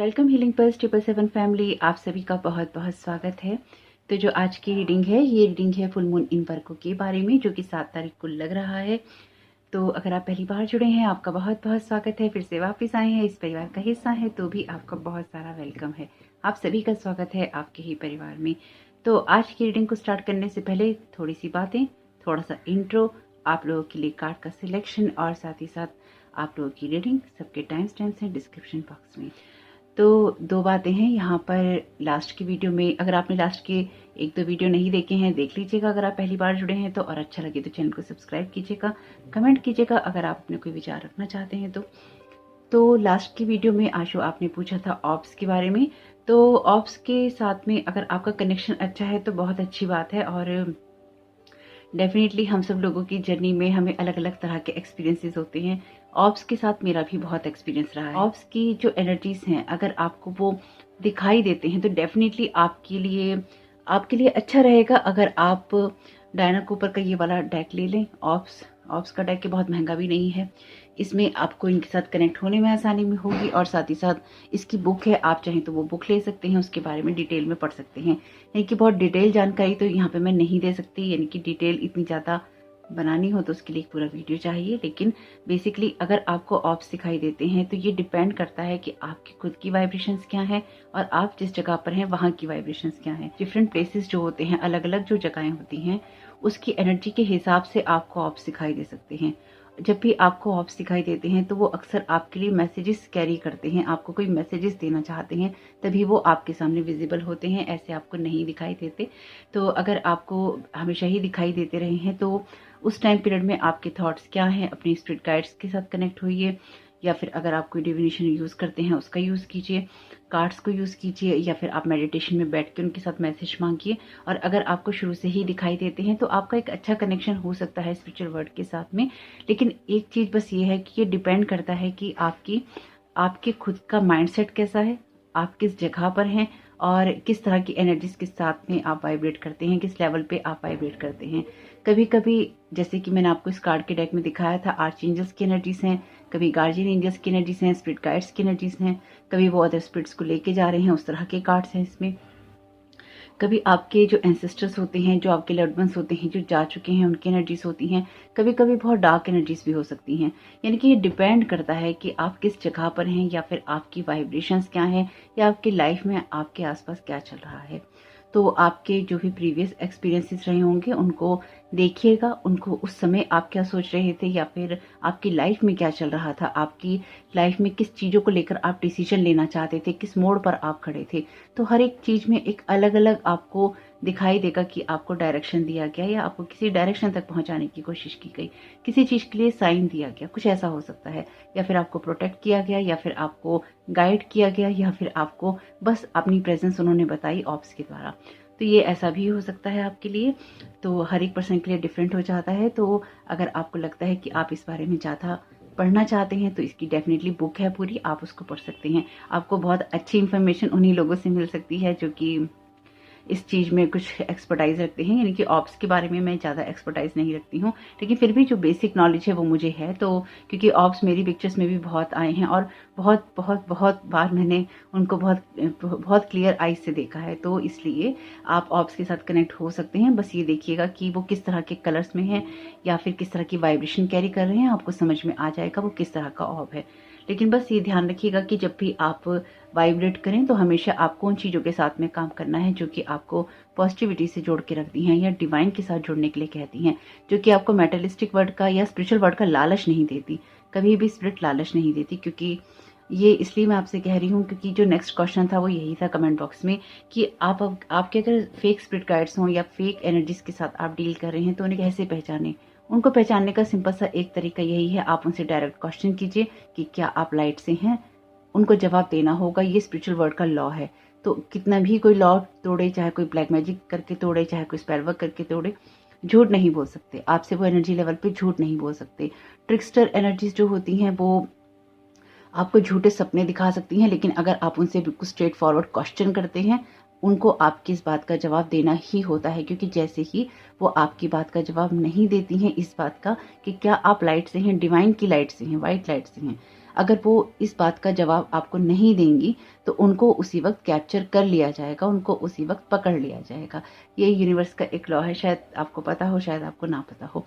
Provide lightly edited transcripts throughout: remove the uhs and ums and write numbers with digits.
Welcome healing pulse 777 family, आप सभी का बहुत बहुत स्वागत है। तो जो आज की रीडिंग है, ये रीडिंग है फुल मून इन वर्गों के बारे में, जो कि 7 तारीख को लग रहा है। तो अगर आप पहली बार जुड़े हैं, आपका बहुत बहुत स्वागत है। फिर से वापस आए हैं, इस परिवार का हिस्सा है, तो भी आपका बहुत सारा वेलकम है। आप सभी का स्वागत है आपके ही परिवार में। तो आज की रीडिंग को स्टार्ट करने से पहले थोड़ी सी बातें, थोड़ा सा इंट्रो, आप लोगों के लिए कार्ड का सिलेक्शन और साथ ही साथ आप लोगों की रीडिंग, सबके टाइम स्टैम्प्स हैं डिस्क्रिप्शन बॉक्स में। तो 2 बातें हैं यहाँ पर। लास्ट की वीडियो में, अगर आपने लास्ट के 1-2 वीडियो नहीं देखे हैं, देख लीजिएगा अगर आप पहली बार जुड़े हैं तो, और अच्छा लगे तो चैनल को सब्सक्राइब कीजिएगा, कमेंट कीजिएगा अगर आप अपने कोई विचार रखना चाहते हैं तो लास्ट की वीडियो में आशु आपने पूछा था ऑप्स के बारे में। तो ऑप्स के साथ में अगर आपका कनेक्शन अच्छा है तो बहुत अच्छी बात है, और डेफिनेटली हम सब लोगों की जर्नी में हमें अलग अलग तरह के एक्सपीरियंसेस होते हैं। ऑप्स के साथ मेरा भी बहुत एक्सपीरियंस रहा है। ऑप्स की जो एनर्जीज हैं, अगर आपको वो दिखाई देते हैं तो डेफिनेटली आपके लिए अच्छा रहेगा अगर आप डायना कूपर का ये वाला डेक ले लें। ऑप्स का डेक बहुत महंगा भी नहीं है। इसमें आपको इनके साथ कनेक्ट होने में आसानी में होगी, और साथ ही साथ इसकी बुक है, आप चाहें तो वो बुक ले सकते हैं, उसके बारे में डिटेल में पढ़ सकते हैं। यानी कि बहुत डिटेल जानकारी तो यहाँ पे मैं नहीं दे सकती, यानी कि डिटेल इतनी ज़्यादा बनानी हो तो उसके लिए एक पूरा वीडियो चाहिए। लेकिन बेसिकली अगर आपको ऑप्स दिखाई देते हैं तो ये डिपेंड करता है कि आपकी खुद की वाइब्रेशंस क्या है और आप जिस जगह पर हैं वहाँ की वाइब्रेशंस क्या है। डिफरेंट प्लेसेस जो होते हैं, अलग अलग जो जगहें होती हैं, उसकी एनर्जी के हिसाब से आपको ऑप्स दिखाई दे सकते हैं। जब भी आपको ऑप्स दिखाई देते हैं तो वो अक्सर आपके लिए मैसेजेस कैरी करते हैं, आपको कोई मैसेजेस देना चाहते हैं, तभी वो आपके सामने विजिबल होते हैं, ऐसे आपको नहीं दिखाई देते। तो अगर आपको हमेशा ही दिखाई देते रहे हैं तो उस टाइम पीरियड में आपके थॉट्स क्या हैं, अपनी स्पिरिट गाइड्स के साथ कनेक्ट होइए, या फिर अगर आप कोई डिविनेशन यूज़ करते हैं उसका यूज़ कीजिए, कार्ड्स को यूज़ कीजिए, या फिर आप मेडिटेशन में बैठ के उनके साथ मैसेज मांगिए। और अगर आपको शुरू से ही दिखाई देते हैं तो आपका एक अच्छा कनेक्शन हो सकता है स्पिरिचुअल वर्ल्ड के साथ में। लेकिन एक चीज़ बस ये है कि ये डिपेंड करता है कि आपके खुद का माइंडसेट कैसा है, आप किस जगह पर हैं, और किस तरह की एनर्जीज के साथ में आप वाइब्रेट करते हैं, किस लेवल पे आप वाइब्रेट करते हैं। कभी कभी जैसे कि मैंने आपको इस कार्ड के डेक में दिखाया था, आर्च एंजल्स की एनर्जीज हैं, कभी गार्जियन एंजल्स की एनर्जीज हैं, स्पिरिट गाइड्स की एनर्जीज हैं, कभी वो अदर स्पिरिट्स को लेके जा रहे हैं, उस तरह के कार्ड्स हैं इसमें। कभी आपके जो एंसेस्टर्स होते हैं, जो आपके लव्ड वंस होते हैं, जो जा चुके हैं, उनकी एनर्जीज होती हैं। कभी कभी बहुत डार्क एनर्जीज भी हो सकती हैं। यानी कि ये डिपेंड करता है कि आप किस जगह पर हैं, या फिर आपकी वाइब्रेशंस क्या हैं, या आपकी लाइफ में आपके आसपास क्या चल रहा है। तो आपके जो भी प्रीवियस एक्सपीरियंसेस रहे होंगे उनको देखिएगा, उनको उस समय आप क्या सोच रहे थे, या फिर आपकी लाइफ में क्या चल रहा था, आपकी लाइफ में किस चीज़ों को लेकर आप डिसीजन लेना चाहते थे, किस मोड़ पर आप खड़े थे। तो हर एक चीज़ में एक अलग अलग आपको दिखाई देगा कि आपको डायरेक्शन दिया गया, या आपको किसी डायरेक्शन तक पहुंचाने की कोशिश की गई, किसी चीज़ के लिए साइन दिया गया, कुछ ऐसा हो सकता है। या फिर आपको प्रोटेक्ट किया गया, या फिर आपको गाइड किया गया, या फिर आपको बस अपनी प्रेजेंस उन्होंने बताई ऑप्स के द्वारा। तो ये ऐसा भी हो सकता है आपके लिए। तो हर एक पर्सन के लिए डिफरेंट हो जाता है। तो अगर आपको लगता है कि आप इस बारे में ज़्यादा पढ़ना चाहते हैं तो इसकी डेफिनेटली बुक है पूरी, आप उसको पढ़ सकते हैं। आपको बहुत अच्छी इन्फॉर्मेशन उन्हीं लोगों से मिल सकती है जो कि इस चीज़ में कुछ एक्सपर्टाइज रखते हैं। यानी कि ऑप्स के बारे में मैं ज़्यादा एक्सपर्टाइज नहीं रखती हूँ, लेकिन फिर भी जो बेसिक नॉलेज है वो मुझे है। तो क्योंकि ऑप्स मेरी पिक्चर्स में भी बहुत आए हैं, और बहुत बहुत बहुत बार मैंने उनको बहुत बहुत क्लियर आइज से देखा है, तो इसलिए आप ऑप्स के साथ कनेक्ट हो सकते हैं। बस ये देखिएगा कि वो किस तरह के कलर्स में है, या फिर किस तरह की वाइब्रेशन कैरी कर रहे हैं, आपको समझ में आ जाएगा वो किस तरह का ऑब है। लेकिन बस ये ध्यान रखिएगा कि जब भी आप वाइब्रेट करें तो हमेशा आपको उन चीज़ों के साथ में काम करना है जो कि आपको पॉजिटिविटी से जोड़ के रखती हैं, या डिवाइन के साथ जुड़ने के लिए कहती हैं, जो कि आपको मेटलिस्टिक वर्ड का या स्पिरिचुअल वर्ड का लालच नहीं देती। कभी भी स्पिरिट लालच नहीं देती। क्योंकि ये इसलिए मैं आपसे कह रही हूँ क्योंकि जो नेक्स्ट क्वेश्चन था वो यही था कमेंट बॉक्स में, कि आपके अगर फेक स्पिरिट गाइड्स हों या फेक एनर्जीज के साथ आप डील कर रहे हैं तो उन्हें कैसे पहचानें। उनको पहचानने का सिंपल सा एक तरीका यही है, आप उनसे डायरेक्ट क्वेश्चन कीजिए कि क्या आप लाइट से हैं। उनको जवाब देना होगा, ये स्पिरिचुअल वर्ल्ड का लॉ है। तो कितना भी कोई लॉ तोड़े, चाहे कोई ब्लैक मैजिक करके तोड़े, चाहे कोई स्पेल वर्क करके तोड़े, झूठ नहीं बोल सकते। आपसे वो एनर्जी लेवल पे झूठ नहीं बोल सकते। ट्रिक्स्टर एनर्जीज जो होती हैं वो आपको झूठे सपने दिखा सकती हैं, लेकिन अगर आप उनसे बिल्कुल स्ट्रेट फॉरवर्ड क्वेश्चन करते हैं, उनको आपकी इस बात का जवाब देना ही होता है। क्योंकि जैसे ही वो आपकी बात का जवाब नहीं देती हैं, इस बात का कि क्या आप लाइट से हैं, डिवाइन की लाइट से हैं, वाइट लाइट से हैं, अगर वो इस बात का जवाब आपको नहीं देंगी तो उनको उसी वक्त कैप्चर कर लिया जाएगा, उनको उसी वक्त पकड़ लिया जाएगा। ये यूनिवर्स का एक लॉ है, शायद आपको पता हो, शायद आपको ना पता हो,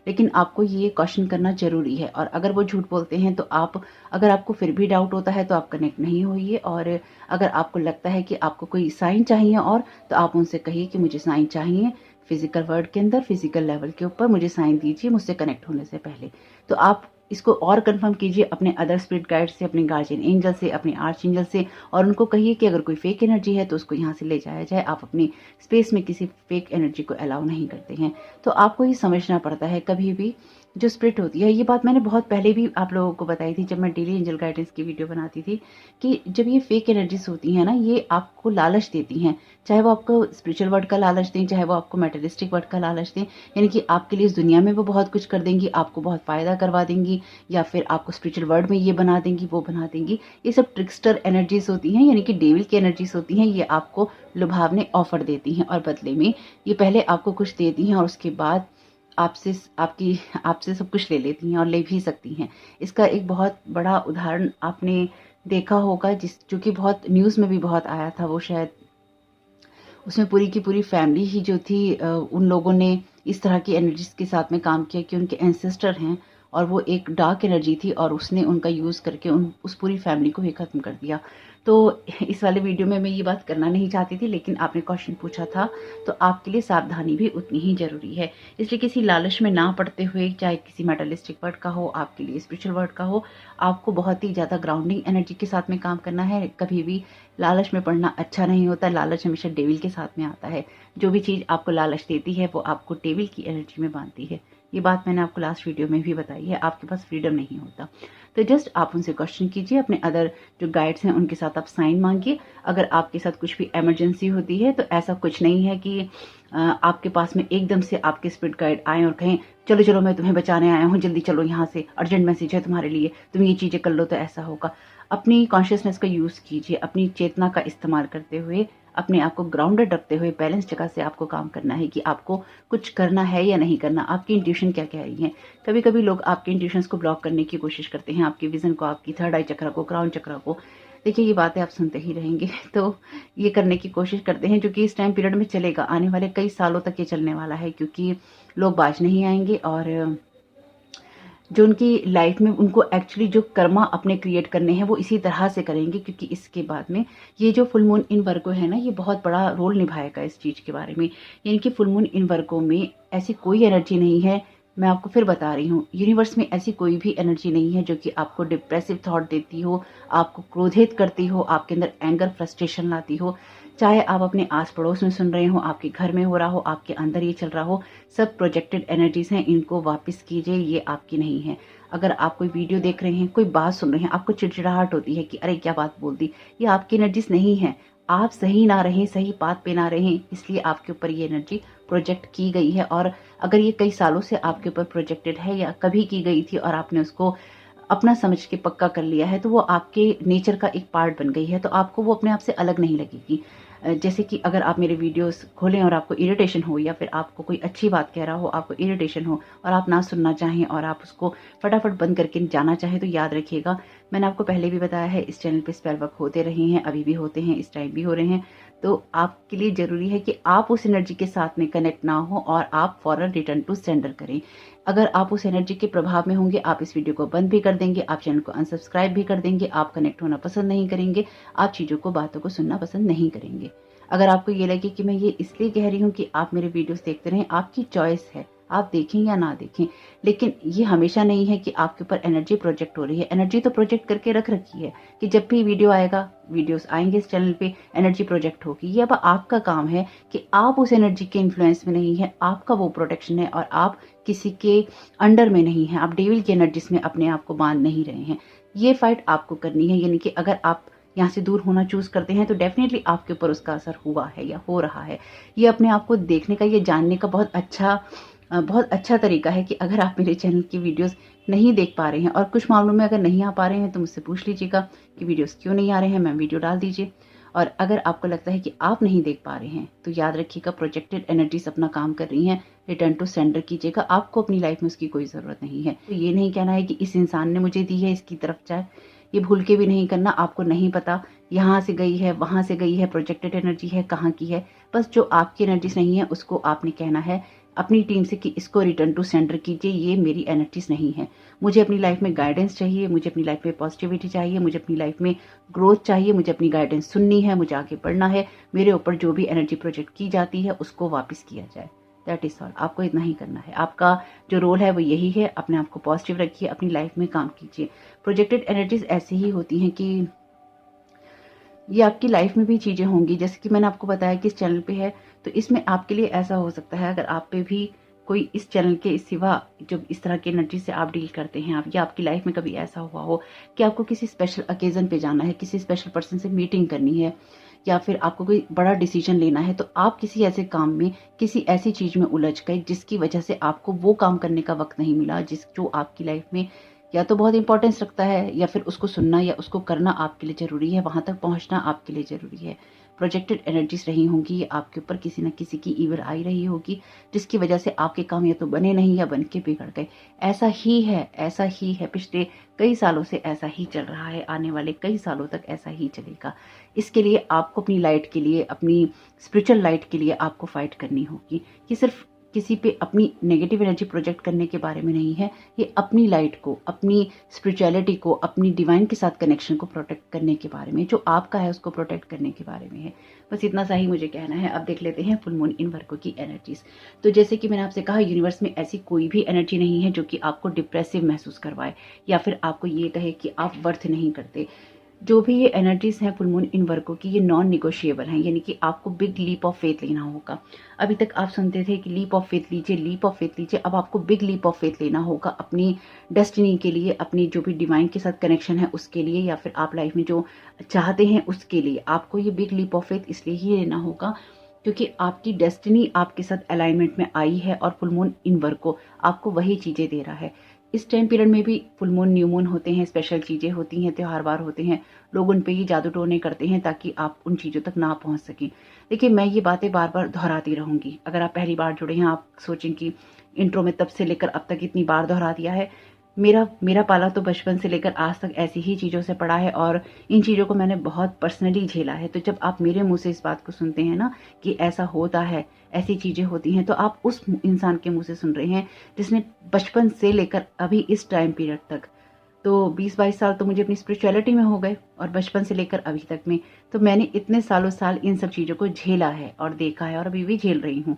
लेकिन आपको ये क्वेश्चन करना जरूरी है। और अगर वो झूठ बोलते हैं तो अगर आपको फिर भी डाउट होता है तो आप कनेक्ट नहीं होइए। और अगर आपको लगता है कि आपको कोई साइन चाहिए और, तो आप उनसे कहिए कि मुझे साइन चाहिए फिजिकल वर्ल्ड के अंदर, फिजिकल लेवल के ऊपर मुझे साइन दीजिए मुझसे कनेक्ट होने से पहले। तो आप इसको और कंफर्म कीजिए अपने अदर स्पिरिट गाइड से, अपने गार्जियन एंजल से, अपने आर्च एंजल से, और उनको कहिए कि अगर कोई फेक एनर्जी है तो उसको यहाँ से ले जाया जाए। आप अपनी स्पेस में किसी फेक एनर्जी को अलाउ नहीं करते हैं। तो आपको ये समझना पड़ता है कभी भी जो स्पिरिट होती है, ये बात मैंने बहुत पहले भी आप लोगों को बताई थी जब मैं डेली एंजल गाइडेंस की वीडियो बनाती थी, कि जब ये फेक एनर्जीज होती हैं ना, ये आपको लालच देती हैं, चाहे वो आपको स्पिरिचुअल वर्ड का लालच दें, चाहे वो आपको मेटेरियलिस्टिक वर्ड का लालच दें, यानी कि आपके लिए इस दुनिया में वो बहुत कुछ कर देंगी, आपको बहुत फायदा करवा देंगी, या फिर आपको स्पिरिचुअल वर्ड में ये बना देंगी, वो बना देंगी। ये सब ट्रिक्स्टर एनर्जीज होती हैं, यानी कि डेविल की एनर्जीज होती हैं। ये आपको लुभावने ऑफर देती हैं और बदले में ये पहले आपको कुछ देती हैं और उसके बाद आपसे सब कुछ ले लेती हैं, और ले भी सकती हैं। इसका एक बहुत बड़ा उदाहरण आपने देखा होगा, जो कि बहुत न्यूज़ में भी बहुत आया था। वो शायद उसमें पूरी की पूरी फैमिली ही जो थी, उन लोगों ने इस तरह की एनर्जीज के साथ में काम किया कि उनके एंसेस्टर हैं और वो एक डार्क एनर्जी थी और उसने उनका यूज़ करके उस पूरी फैमिली को ही ख़त्म कर दिया। तो इस वाले वीडियो में मैं ये बात करना नहीं चाहती थी, लेकिन आपने क्वेश्चन पूछा था, तो आपके लिए सावधानी भी उतनी ही ज़रूरी है। इसलिए किसी लालच में ना पड़ते हुए, चाहे किसी मेटलिस्टिक वर्ड का हो, आपके लिए स्पिरिचुअल वर्ड का हो, आपको बहुत ही ज़्यादा ग्राउंडिंग एनर्जी के साथ में काम करना है। कभी भी लालच में पड़ना अच्छा नहीं होता। लालच हमेशा डेविल के साथ में आता है। जो भी चीज़ आपको लालच देती है वो आपको डेविल की एनर्जी में बांधती है। ये बात मैंने आपको लास्ट वीडियो में भी बताई है। आपके पास फ्रीडम नहीं होता। तो जस्ट आप उनसे क्वेश्चन कीजिए, अपने अदर जो गाइड्स हैं उनके साथ आप साइन मांगिए। अगर आपके साथ कुछ भी इमरजेंसी होती है तो ऐसा कुछ नहीं है कि आपके पास में एकदम से आपके स्पिरिट गाइड आए और कहें चलो चलो मैं तुम्हें बचाने आया हूँ, जल्दी चलो यहाँ से, अर्जेंट मैसेज है तुम्हारे लिए, तुम ये चीज़ें कर लो, तो ऐसा होगा। अपनी कॉन्शियसनेस का यूज़ कीजिए, अपनी चेतना का इस्तेमाल करते हुए, अपने आप को ग्राउंडेड रखते हुए बैलेंस जगह से आपको काम करना है कि आपको कुछ करना है या नहीं करना, आपकी इंट्यूशन क्या कह रही है। कभी कभी लोग आपके इंट्यूशंस को ब्लॉक करने की कोशिश करते हैं, आपके विजन को, आपकी थर्ड आई चक्र को, क्राउन चक्र को। देखिए ये बातें आप सुनते ही रहेंगे, तो ये करने की कोशिश करते हैं जो कि इस टाइम पीरियड में चलेगा, आने वाले कई सालों तक ये चलने वाला है, क्योंकि लोग बाज नहीं आएंगे और जो उनकी लाइफ में उनको एक्चुअली जो कर्मा अपने क्रिएट करने हैं वो इसी तरह से करेंगे, क्योंकि इसके बाद में ये जो फुल मून इन वर्गो है ना, ये बहुत बड़ा रोल निभाएगा इस चीज़ के बारे में। यानी कि फुल मून इन वर्गो में ऐसी कोई एनर्जी नहीं है, मैं आपको फिर बता रही हूँ, यूनिवर्स में ऐसी कोई भी एनर्जी नहीं है जो कि आपको डिप्रेसिव थॉट देती हो, आपको क्रोधित करती हो, आपके अंदर एंगर फ्रस्ट्रेशन लाती हो। चाहे आप अपने आस पड़ोस में सुन रहे हो, आपके घर में हो रहा हो, आपके अंदर ये चल रहा हो, सब प्रोजेक्टेड एनर्जीज हैं, इनको वापस कीजिए, ये आपकी नहीं है। अगर आप कोई वीडियो देख रहे हैं, कोई बात सुन रहे हैं, आपको चिड़चिड़ाहट होती है कि अरे क्या बात बोल दी, ये आपकी एनर्जीज नहीं है। आप सही ना रहें, सही बात पे ना रहें, इसलिए आपके ऊपर ये एनर्जी प्रोजेक्ट की गई है। और अगर ये कई सालों से आपके ऊपर प्रोजेक्टेड है या कभी की गई थी और आपने उसको अपना समझ के पक्का कर लिया है, तो वो आपके नेचर का एक पार्ट बन गई है, तो आपको वो अपने आप से अलग नहीं लगेगी। जैसे कि अगर आप मेरे वीडियोस खोलें और आपको इरिटेशन हो, या फिर आपको कोई अच्छी बात कह रहा हो, आपको इरिटेशन हो और आप ना सुनना चाहें और आप उसको फटाफट बंद करके जाना चाहें, तो याद रखिएगा, मैंने आपको पहले भी बताया है, इस चैनल पे स्पेल वर्क होते रहे हैं, अभी भी होते हैं, इस टाइम भी हो रहे हैं। तो आपके लिए ज़रूरी है कि आप उस एनर्जी के साथ में कनेक्ट ना हो और आप फौरन रिटर्न टू सेंडर करें। अगर आप उस एनर्जी के प्रभाव में होंगे, आप इस वीडियो को बंद भी कर देंगे, आप चैनल को अनसब्सक्राइब भी कर देंगे, आप कनेक्ट होना पसंद नहीं करेंगे, आप चीज़ों को, बातों को सुनना पसंद नहीं करेंगे। अगर आपको ये लगे कि मैं ये इसलिए कह रही हूँ कि आप मेरे वीडियोस देखते रहें, आपकी चॉइस है, आप देखें या ना देखें, लेकिन ये हमेशा नहीं है कि आपके ऊपर एनर्जी प्रोजेक्ट हो रही है। एनर्जी तो प्रोजेक्ट करके रख रखी है कि जब भी वीडियो आएगा, वीडियोस आएंगे इस चैनल पे, एनर्जी प्रोजेक्ट होगी। ये अब आपका काम है कि आप उस एनर्जी के इन्फ्लुएंस में नहीं है, आपका वो प्रोटेक्शन है और आप किसी के अंडर में नहीं है, आप डेविल की एनर्जीज में अपने आप को बांध नहीं रहे हैं। ये फाइट आपको करनी है। यानी कि अगर आप यहाँ से दूर होना चूज करते हैं तो डेफिनेटली आपके ऊपर उसका असर हुआ है या हो रहा है। ये अपने आप को देखने का, ये जानने का बहुत अच्छा तरीका है कि अगर आप मेरे चैनल की वीडियोस नहीं देख पा रहे हैं और कुछ मामलों में अगर नहीं आ पा रहे हैं तो मुझसे पूछ लीजिएगा कि वीडियोस क्यों नहीं आ रहे हैं, मैम वीडियो डाल दीजिए। और अगर आपको लगता है कि आप नहीं देख पा रहे हैं तो याद रखिएगा, प्रोजेक्टेड एनर्जीज अपना काम कर रही हैं। रिटर्न टू सेंडर कीजिएगा, आपको अपनी लाइफ में उसकी कोई ज़रूरत नहीं है। तो ये नहीं कहना है कि इस इंसान ने मुझे दी है, इसकी तरफ जाए, ये भूल के भी नहीं करना। आपको नहीं पता यहाँ से गई है, वहाँ से गई है, प्रोजेक्टेड एनर्जी है, कहाँ की है। बस जो आपकी एनर्जीज नहीं है उसको आपने कहना है अपनी टीम से कि इसको रिटर्न टू सेंडर कीजिए, ये मेरी एनर्जीज नहीं है। मुझे अपनी लाइफ में गाइडेंस चाहिए, मुझे अपनी लाइफ में पॉजिटिविटी चाहिए, मुझे अपनी लाइफ में ग्रोथ चाहिए, मुझे अपनी गाइडेंस सुननी है, मुझे आगे बढ़ना है। मेरे ऊपर जो भी एनर्जी प्रोजेक्ट की जाती है उसको वापस किया जाए। That is all. आपको इतना ही करना है। आपका जो रोल है वो यही है। अपने आप को पॉजिटिव रखिए, अपनी लाइफ में काम कीजिए। प्रोजेक्टेड एनर्जीज ऐसी ही होती हैं कि ये आपकी लाइफ में भी चीजें होंगी, जैसे कि मैंने आपको बताया कि इस चैनल पे है, तो इसमें आपके लिए ऐसा हो सकता है, अगर आप पे भी कोई इस चैनल के सिवा जो इस तरह की एनर्जी से आप डील करते हैं, आप या आपकी लाइफ में कभी ऐसा हुआ हो कि आपको किसी स्पेशल ओकेजन पे जाना है, किसी स्पेशल पर्सन से मीटिंग करनी है, या फिर आपको कोई बड़ा डिसीजन लेना है, तो आप किसी ऐसे काम में, किसी ऐसी चीज में उलझ गए जिसकी वजह से आपको वो काम करने का वक्त नहीं मिला जो आपकी लाइफ में या तो बहुत इंपॉर्टेंस रखता है, या फिर उसको सुनना या उसको करना आपके लिए जरूरी है, वहां तक पहुंचना आपके लिए जरूरी है। प्रोजेक्टेड एनर्जीज रही होंगी, ये आपके ऊपर किसी न किसी की ईवर आई रही होगी, जिसकी वजह से आपके काम या तो बने नहीं या बन के बिगड़ गए। ऐसा ही है, ऐसा ही है। पिछले कई सालों से ऐसा ही चल रहा है, आने वाले कई सालों तक ऐसा ही चलेगा। इसके लिए आपको अपनी लाइट के लिए, अपनी स्पिरिचुअल लाइट के लिए आपको फाइट करनी होगी। ये सिर्फ किसी पे अपनी नेगेटिव एनर्जी प्रोजेक्ट करने के बारे में नहीं है, ये अपनी लाइट को, अपनी स्पिरिचुअलिटी को, अपनी डिवाइन के साथ कनेक्शन को प्रोटेक्ट करने के बारे में, जो आपका है उसको प्रोटेक्ट करने के बारे में है। बस इतना सा ही मुझे कहना है। अब देख लेते हैं फुल मून इन वर्गों की एनर्जीज। तो जैसे कि मैंने आपसे कहा, यूनिवर्स में ऐसी कोई भी एनर्जी नहीं है जो कि आपको डिप्रेसिव महसूस करवाए या फिर आपको ये कहे कि आप वर्थ नहीं करते। जो भी ये एनर्जीज हैं फुल मून इन वर्गों की, ये नॉन निगोशिएबल हैं, यानी कि आपको बिग लीप ऑफ फेथ लेना होगा। अभी तक आप सुनते थे कि लीप ऑफ फेथ लीजिए, लीप ऑफ फेथ लीजिए। अब आपको बिग लीप ऑफ फेथ लेना होगा अपनी डेस्टिनी के लिए, अपनी जो भी डिवाइन के साथ कनेक्शन है उसके लिए, या फिर आप लाइफ में जो चाहते हैं उसके लिए। आपको ये बिग लीप ऑफ फेथ इसलिए ही लेना होगा क्योंकि आपकी डेस्टिनी आपके साथ अलाइनमेंट में आई है, और फुल मून इन वर्गो आपको वही चीजें दे रहा है। इस टाइम पीरियड में भी फुल मून, न्यू मून होते हैं, स्पेशल चीजें होती हैं, त्योहार वार होते हैं, लोग उन पे ही जादू टोने करते हैं ताकि आप उन चीजों तक ना पहुंच सकें। देखिए, मैं ये बातें बार बार दोहराती रहूंगी। अगर आप पहली बार जुड़े हैं, आप सोचें कि इंट्रो में तब से लेकर अब तक इतनी बार दोहरा दिया है। मेरा पाला तो बचपन से लेकर आज तक ऐसी ही चीजों से पड़ा है, और इन चीजों को मैंने बहुत पर्सनली झेला है। तो जब आप मेरे मुंह से इस बात को सुनते हैं ना कि ऐसा होता है, ऐसी चीजें होती हैं, तो आप उस इंसान के मुंह से सुन रहे हैं जिसने बचपन से लेकर अभी इस टाइम पीरियड तक, तो 20-22 साल तो मुझे अपनी स्पिरिचुअलिटी में हो गए, और बचपन से लेकर अभी तक में तो मैंने इतने सालों साल इन सब चीजों को झेला है और देखा है, और अभी भी झेल रही हूँ।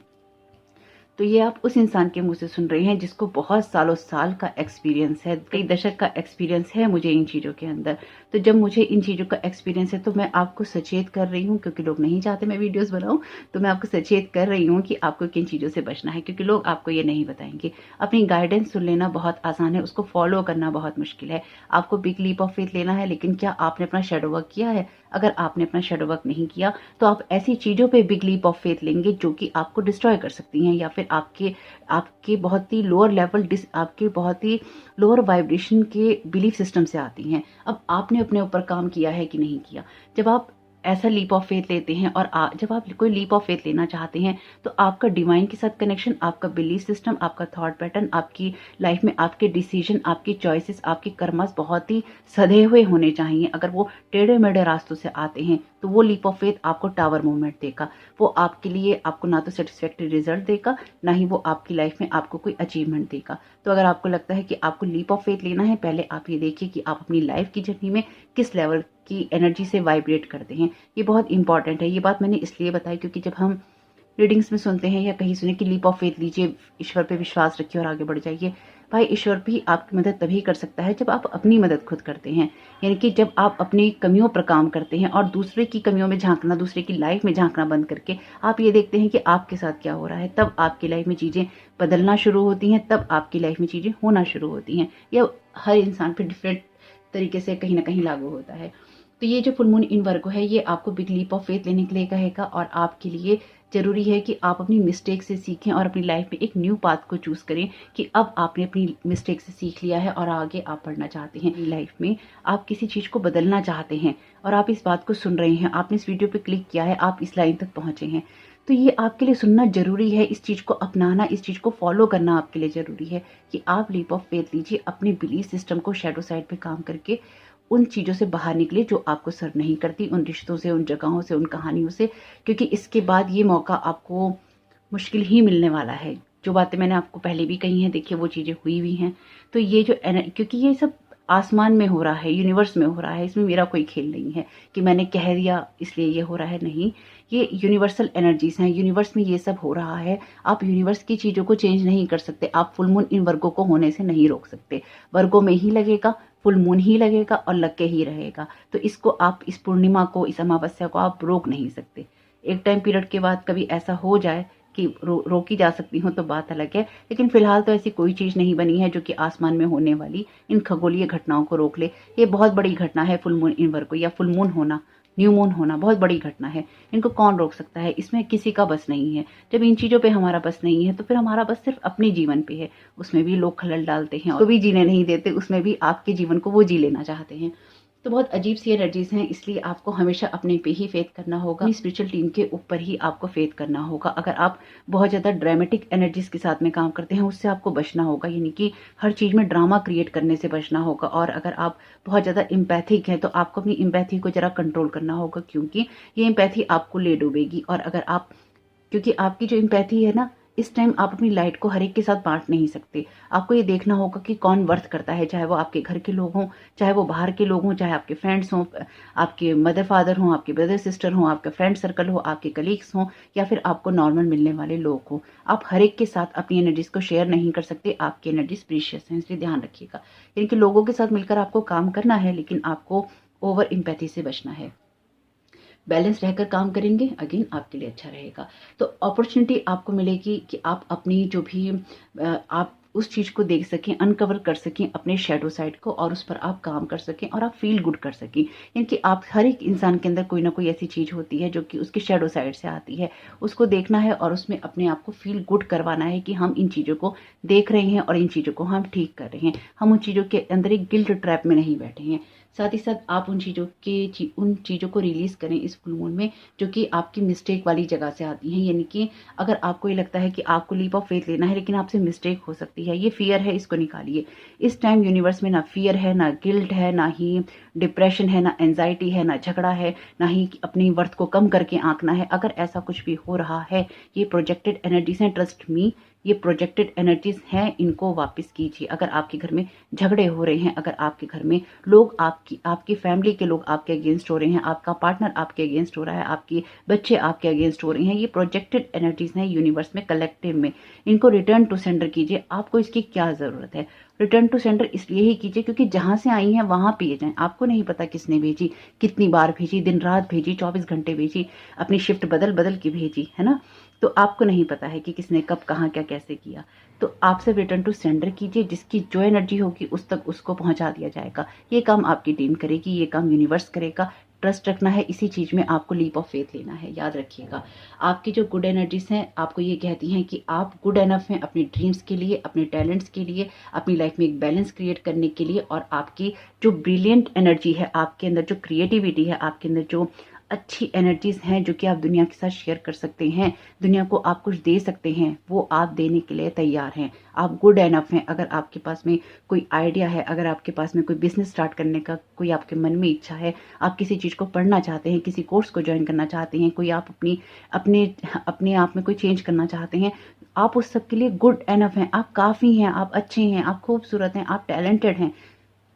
तो ये आप उस इंसान के मुंह से सुन रहे हैं जिसको बहुत सालों साल का एक्सपीरियंस है, कई दशक का एक्सपीरियंस है मुझे इन चीज़ों के अंदर। तो जब मुझे इन चीज़ों का एक्सपीरियंस है तो मैं आपको सचेत कर रही हूँ, क्योंकि लोग नहीं चाहते मैं वीडियोस बनाऊं, तो मैं आपको सचेत कर रही हूँ कि आपको किन चीज़ों से बचना है, क्योंकि लोग आपको ये नहीं बताएंगे। अपनी गाइडेंस सुन लेना बहुत आसान है, उसको फॉलो करना बहुत मुश्किल है। आपको बिग लीप ऑफ फेथ लेना है, लेकिन क्या आपने अपना शैडो वर्क किया है? अगर आपने अपना शैडो वर्क नहीं किया तो आप ऐसी चीज़ों पे बिग लीप ऑफ फेथ लेंगे जो कि आपको डिस्ट्रॉय कर सकती हैं, या फिर आपके बहुत ही लोअर लेवल, आपके बहुत ही लोअर वाइब्रेशन के बिलीफ सिस्टम से आती हैं। अब आपने अपने ऊपर काम किया है कि नहीं किया? जब आप ऐसा लीप ऑफ फेथ लेते हैं, और जब आप कोई लीप ऑफ फेथ लेना चाहते हैं, तो आपका डिवाइन के साथ कनेक्शन, आपका बिलीफ सिस्टम, आपका थॉट पैटर्न, आपकी लाइफ में आपके डिसीजन, आपकी चॉइसेस, आपके कर्मस बहुत ही सधे हुए होने चाहिए। अगर वो टेढ़े मेढ़े रास्तों से आते हैं तो वो लीप ऑफ फेथ आपको टावर मूवमेंट देगा। वो आपके लिए, आपको ना तो सेटिस्फैक्टरी रिजल्ट देगा, ना ही वो आपकी लाइफ में आपको कोई अचीवमेंट देगा। तो अगर आपको लगता है कि आपको लीप ऑफ फेथ लेना है, पहले आप ये देखिए कि आप अपनी लाइफ की जर्नी में किस लेवल की एनर्जी से वाइब्रेट करते हैं। ये बहुत इंपॉर्टेंट है। ये बात मैंने इसलिए बताई क्योंकि जब हम रीडिंग्स में सुनते हैं या कहीं सुने कि लीप ऑफ फेथ लीजिए, ईश्वर पे विश्वास रखिए और आगे बढ़ जाइए। भाई, ईश्वर भी आपकी मदद तभी कर सकता है जब आप अपनी मदद खुद करते हैं, यानी कि जब आप अपनी कमियों पर काम करते हैं और दूसरे की कमियों में झांकना, दूसरे की लाइफ में झांकना बंद करके आप ये देखते हैं कि आपके साथ क्या हो रहा है, तब आपकी लाइफ में चीजें बदलना शुरू होती हैं, तब आपकी लाइफ में चीजें होना शुरू होती हैं। यह हर इंसान पर डिफरेंट तरीके से कहीं ना कहीं लागू होता है। तो ये जो फुल मून इन वर्गो है, ये आपको बिग लीप ऑफ फेथ लेने के लिए कहेगा, और आपके लिए ज़रूरी है कि आप अपनी मिस्टेक से सीखें और अपनी लाइफ में एक न्यू पाथ को चूज़ करें कि अब आपने अपनी मिस्टेक से सीख लिया है और आगे आप बढ़ना चाहते हैं। लाइफ में आप किसी चीज़ को बदलना चाहते हैं और आप इस बात को सुन रहे हैं, आपने इस वीडियो पे क्लिक किया है, आप इस लाइन तक पहुँचे हैं, तो ये आपके लिए सुनना ज़रूरी है। इस चीज़ को अपनाना, इस चीज़ को फॉलो करना आपके लिए ज़रूरी है कि आप लीप ऑफ फेथ लीजिए, अपने बिलीफ सिस्टम को शैडो साइड पे काम करके उन चीज़ों से बाहर निकले जो आपको सर्व नहीं करती, उन रिश्तों से, उन जगहों से, उन कहानियों से, क्योंकि इसके बाद ये मौका आपको मुश्किल ही मिलने वाला है। जो बातें मैंने आपको पहले भी कही हैं, देखिए वो चीज़ें हुई हुई हैं। तो ये जो क्योंकि ये सब आसमान में हो रहा है, यूनिवर्स में हो रहा है, इसमें मेरा कोई खेल नहीं है कि मैंने कह दिया इसलिए ये हो रहा है, नहीं। ये यूनिवर्सल एनर्जीज हैं, यूनिवर्स में ये सब हो रहा है। आप यूनिवर्स की चीज़ों को चेंज नहीं कर सकते, आप फुल मून इन वर्गों को होने से नहीं रोक सकते। वर्गों में ही लगेगा, फुल मून ही लगेगा और लग के ही रहेगा। तो इसको आप, इस पूर्णिमा को, इस अमावस्या को आप रोक नहीं सकते। एक टाइम पीरियड के बाद कभी ऐसा हो जाए कि रोकी जा सकती हो तो बात अलग है, लेकिन फिलहाल तो ऐसी कोई चीज़ नहीं बनी है जो कि आसमान में होने वाली इन खगोलीय घटनाओं को रोक ले। ये बहुत बड़ी घटना है, फुल मून इन वर्गों या फुल मून होना, न्यू मून होना बहुत बड़ी घटना है। इनको कौन रोक सकता है? इसमें किसी का बस नहीं है। जब इन चीज़ों पे हमारा बस नहीं है तो फिर हमारा बस सिर्फ अपने जीवन पे है। उसमें भी लोग खलल डालते हैं, उसको भी जीने नहीं देते, उसमें भी आपके जीवन को वो जी लेना चाहते हैं। तो बहुत अजीब सी एनर्जीज हैं, इसलिए आपको हमेशा अपने पे ही फेथ करना होगा, अपनी स्पिरिचुअल टीम के ऊपर ही आपको फेथ करना होगा। अगर आप बहुत ज़्यादा ड्रामेटिक एनर्जीज के साथ में काम करते हैं, उससे आपको बचना होगा, यानी कि हर चीज़ में ड्रामा क्रिएट करने से बचना होगा। और अगर आप बहुत ज़्यादा इम्पैथिक हैं तो आपको अपनी इम्पैथी को ज़रा कंट्रोल करना होगा, क्योंकि ये इम्पैथी आपको ले डूबेगी। और अगर आप, क्योंकि आपकी जो इम्पैथी है ना, इस टाइम आप अपनी लाइट को हर एक के साथ बांट नहीं सकते। आपको ये देखना होगा कि कौन वर्थ करता है, चाहे वो आपके घर के लोग हों, चाहे वो बाहर के लोग हों, चाहे आपके फ्रेंड्स हों, आपके मदर फादर हों, आपके ब्रदर सिस्टर हों, आपका फ्रेंड सर्कल हो, आपके कलीग्स हों, या फिर आपको नॉर्मल मिलने वाले लोग हों। आप हर एक के साथ अपनी एनर्जीज को शेयर नहीं कर सकते। आपकी एनर्जीज प्रीशियस हैं, इसलिए ध्यान रखिएगा। यानी कि लोगों के साथ मिलकर आपको काम करना है, लेकिन आपको ओवर इम्पैथी से बचना है। बैलेंस रहकर काम करेंगे, अगेन आपके लिए अच्छा रहेगा। तो अपॉर्चुनिटी आपको मिलेगी कि आप अपनी जो भी आप उस चीज़ को देख सकें, अनकवर कर सकें अपने शैडो साइड को, और उस पर आप काम कर सकें और आप फील गुड कर सकें। यानी कि आप, हर एक इंसान के अंदर कोई ना कोई ऐसी चीज़ होती है जो कि उसकी शैडो साइड से आती है, उसको देखना है और उसमें अपने आप को फील गुड करवाना है कि हम इन चीज़ों को देख रहे हैं और इन चीज़ों को हम ठीक कर रहे हैं। हम उन चीज़ों के अंदर एक गिल्ट ट्रैप में नहीं बैठे हैं। साथ ही साथ आप उन चीज़ों को रिलीज़ करें इस फुल मून में, जो कि आपकी मिस्टेक वाली जगह से आती हैं। यानी कि अगर आपको ये लगता है कि आपको लीप ऑफ फेथ लेना है लेकिन आपसे मिस्टेक हो सकती है, ये फियर है, इसको निकालिए। इस टाइम यूनिवर्स में ना फियर है, ना गिल्ट है, ना ही डिप्रेशन है, ना एंजाइटी है, ना झगड़ा है, ना ही अपनी वर्थ को कम करके आंकना है। अगर ऐसा कुछ भी हो रहा है, ये प्रोजेक्टेड एनर्जीज हैं, ट्रस्ट मी, ये प्रोजेक्टेड एनर्जीज हैं, इनको वापस कीजिए। अगर आपके घर में झगड़े हो रहे हैं, अगर आपके घर में लोग, आपकी फैमिली के लोग आपके अगेंस्ट हो रहे हैं, आपका पार्टनर आपके अगेंस्ट हो रहा है, आपके बच्चे आपके अगेंस्ट हो रहे हैं, ये प्रोजेक्टेड एनर्जीज हैं यूनिवर्स में, कलेक्टिव में। इनको रिटर्न टू सेंडर कीजिए। आपको इसकी क्या ज़रूरत है? रिटर्न टू सेंडर इसलिए ही कीजिए क्योंकि जहां से आई हैं वहां पे जाएं। आपको नहीं पता किसने भेजी, कितनी बार भेजी, दिन रात भेजी, 24 घंटे भेजी, अपनी शिफ्ट बदल बदल के भेजी, है ना। तो आपको नहीं पता है कि किसने कब, कहाँ, क्या, कैसे किया। तो आप सिर्फ रिटर्न टू सेंडर कीजिए, जिसकी जो एनर्जी होगी उस तक उसको पहुंचा दिया जाएगा। ये काम आपकी टीम करेगी, ये काम यूनिवर्स करेगा। ट्रस्ट रखना है, इसी चीज़ में आपको लीप ऑफ फेथ लेना है। याद रखिएगा, आपकी जो गुड एनर्जीज हैं आपको ये कहती हैं कि आप गुड एनफ हैं अपने ड्रीम्स के लिए, अपने टैलेंट्स के लिए, अपनी लाइफ में एक बैलेंस क्रिएट करने के लिए। और आपकी जो ब्रिलियंट एनर्जी है आपके अंदर, जो क्रिएटिविटी है आपके अंदर, जो अच्छी एनर्जीज हैं जो कि आप दुनिया के साथ शेयर कर सकते हैं, दुनिया को आप कुछ दे सकते हैं, वो आप देने के लिए तैयार हैं। आप गुड एनफ हैं। अगर आपके पास में कोई आइडिया है, अगर आपके पास में कोई बिजनेस स्टार्ट करने का कोई आपके मन में इच्छा है, आप किसी चीज़ को पढ़ना चाहते हैं, किसी कोर्स को ज्वाइन करना चाहते हैं, कोई आप अपने आप में कोई चेंज करना चाहते हैं, आप उस सब के लिए गुड एनफ हैं। आप काफ़ी हैं, आप अच्छे हैं, आप खूबसूरत हैं, आप टैलेंटेड हैं।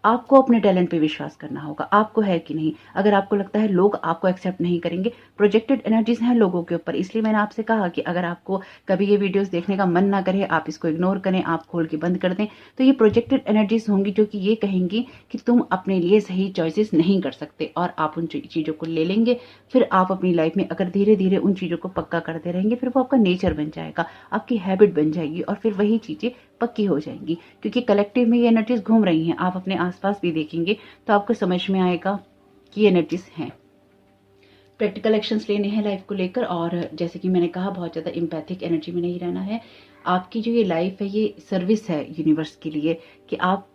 आपको अपने टैलेंट पे विश्वास करना होगा, आपको है कि नहीं। अगर आपको लगता है लोग आपको एक्सेप्ट नहीं करेंगे, प्रोजेक्टेड एनर्जीज हैं लोगों के ऊपर। इसलिए मैंने आपसे कहा कि अगर आपको कभी ये वीडियोस देखने का मन ना करे, आप इसको इग्नोर करें, आप खोल के बंद कर दें, तो ये प्रोजेक्टेड एनर्जीज होंगी जो कि ये कहेंगी कि तुम अपने लिए सही चॉइसेस नहीं कर सकते, और आप उन चीज़ों को ले लेंगे। फिर आप अपनी लाइफ में अगर धीरे धीरे उन चीज़ों को पक्का करते रहेंगे, फिर वो आपका नेचर बन जाएगा, आपकी हैबिट बन जाएगी, और फिर वही चीज़ें पक्की हो जाएंगी। क्योंकि कलेक्टिव में ये एनर्जीज घूम रही हैं, आप अपने आसपास भी देखेंगे तो आपको समझ में आएगा कि ये एनर्जीज हैं। प्रैक्टिकल एक्शंस लेने हैं लाइफ को लेकर, और जैसे कि मैंने कहा बहुत ज़्यादा एम्पैथिक एनर्जी में नहीं रहना है। आपकी जो ये लाइफ है ये सर्विस है यूनिवर्स के लिए, कि आप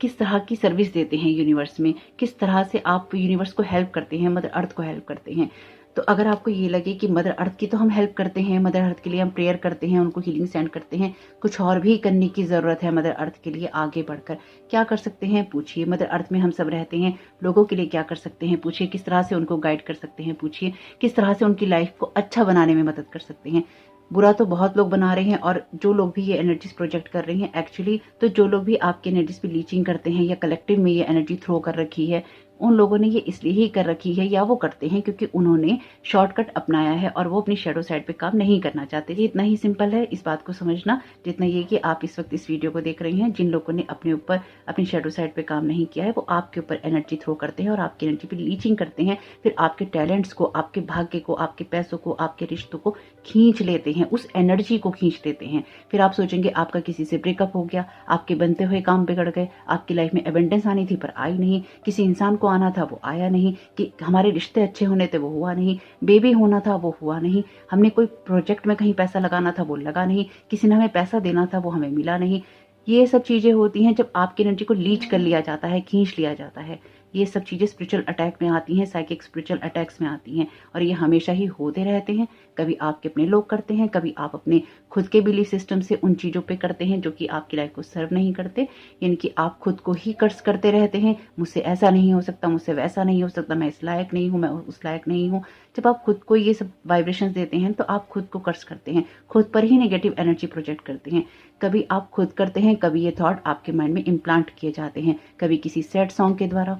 किस तरह की सर्विस देते हैं यूनिवर्स में, किस तरह से आप यूनिवर्स को हेल्प करते हैं, मदर अर्थ को हेल्प करते हैं। तो अगर आपको ये लगे कि मदर अर्थ की तो हम हेल्प करते हैं, मदर अर्थ के लिए हम प्रेयर करते हैं, उनको हीलिंग सेंड करते हैं, कुछ और भी करने की ज़रूरत है मदर अर्थ के लिए आगे बढ़कर, क्या कर सकते हैं पूछिए। मदर अर्थ में हम सब रहते हैं, लोगों के लिए क्या कर सकते हैं पूछिए, किस तरह से उनको गाइड कर सकते हैं पूछिए, किस तरह से उनकी लाइफ को अच्छा बनाने में मदद कर सकते हैं। बुरा तो बहुत लोग बना रहे हैं, और जो लोग भी ये एनर्जीज प्रोजेक्ट कर रहे हैं एक्चुअली, तो जो लोग भी आपकी एनर्जीज पे लीचिंग करते हैं या कलेक्टिव में ये एनर्जी थ्रो कर रखी है, उन लोगों ने ये इसलिए ही कर रखी है, या वो करते हैं क्योंकि उन्होंने शॉर्टकट अपनाया है और वो अपनी शेडो साइड पे काम नहीं करना चाहते। ये इतना ही सिंपल है इस बात को समझना, जितना ये कि आप इस वक्त इस वीडियो को देख रहे हैं। जिन लोगों ने अपने ऊपर अपनी शेडो साइड पे काम नहीं किया है, वो आपके ऊपर एनर्जी थ्रो करते हैं और आपकी एनर्जी पे लीचिंग करते हैं, फिर आपके टैलेंट्स को, आपके भाग्य को, आपके पैसों को, आपके रिश्तों को खींच लेते हैं, उस एनर्जी को खींच लेते हैं। फिर आप सोचेंगे आपका किसी से ब्रेकअप हो गया, आपके बनते हुए काम बिगड़ गए, आपकी लाइफ में एबंडेंस आनी थी पर आई नहीं, किसी इंसान को आना था वो आया नहीं, कि हमारे रिश्ते अच्छे होने थे वो हुआ नहीं, बेबी होना था वो हुआ नहीं, हमने कोई प्रोजेक्ट में कहीं पैसा लगाना था वो लगा नहीं, किसी ने हमें पैसा देना था वो हमें मिला नहीं। ये सब चीज़ें होती हैं जब आपकी एनर्जी को लीच कर लिया जाता है, खींच लिया जाता है। ये सब चीज़ें स्पिरिचुअल अटैक में आती हैं, साइकिक स्पिरिचुअल अटैक्स में आती हैं, और ये हमेशा ही होते रहते हैं। कभी आपके अपने लोग करते हैं, कभी आप अपने खुद के बिलीफ सिस्टम से उन चीज़ों पे करते हैं जो कि आपकी लाइफ को सर्व नहीं करते, यानी कि आप खुद को ही कर्ज करते रहते हैं, मुझसे ऐसा नहीं हो सकता, मुझसे वैसा नहीं हो सकता, मैं इस लायक नहीं हूँ, मैं उस लायक नहीं हूँ। जब आप खुद को ये सब वाइब्रेशंस देते हैं तो आप खुद को कर्ज करते हैं, खुद पर ही नेगेटिव एनर्जी प्रोजेक्ट करते हैं। कभी आप खुद करते हैं, कभी ये थॉट आपके माइंड में इम्प्लांट किए जाते हैं, कभी किसी सैड सॉन्ग के द्वारा,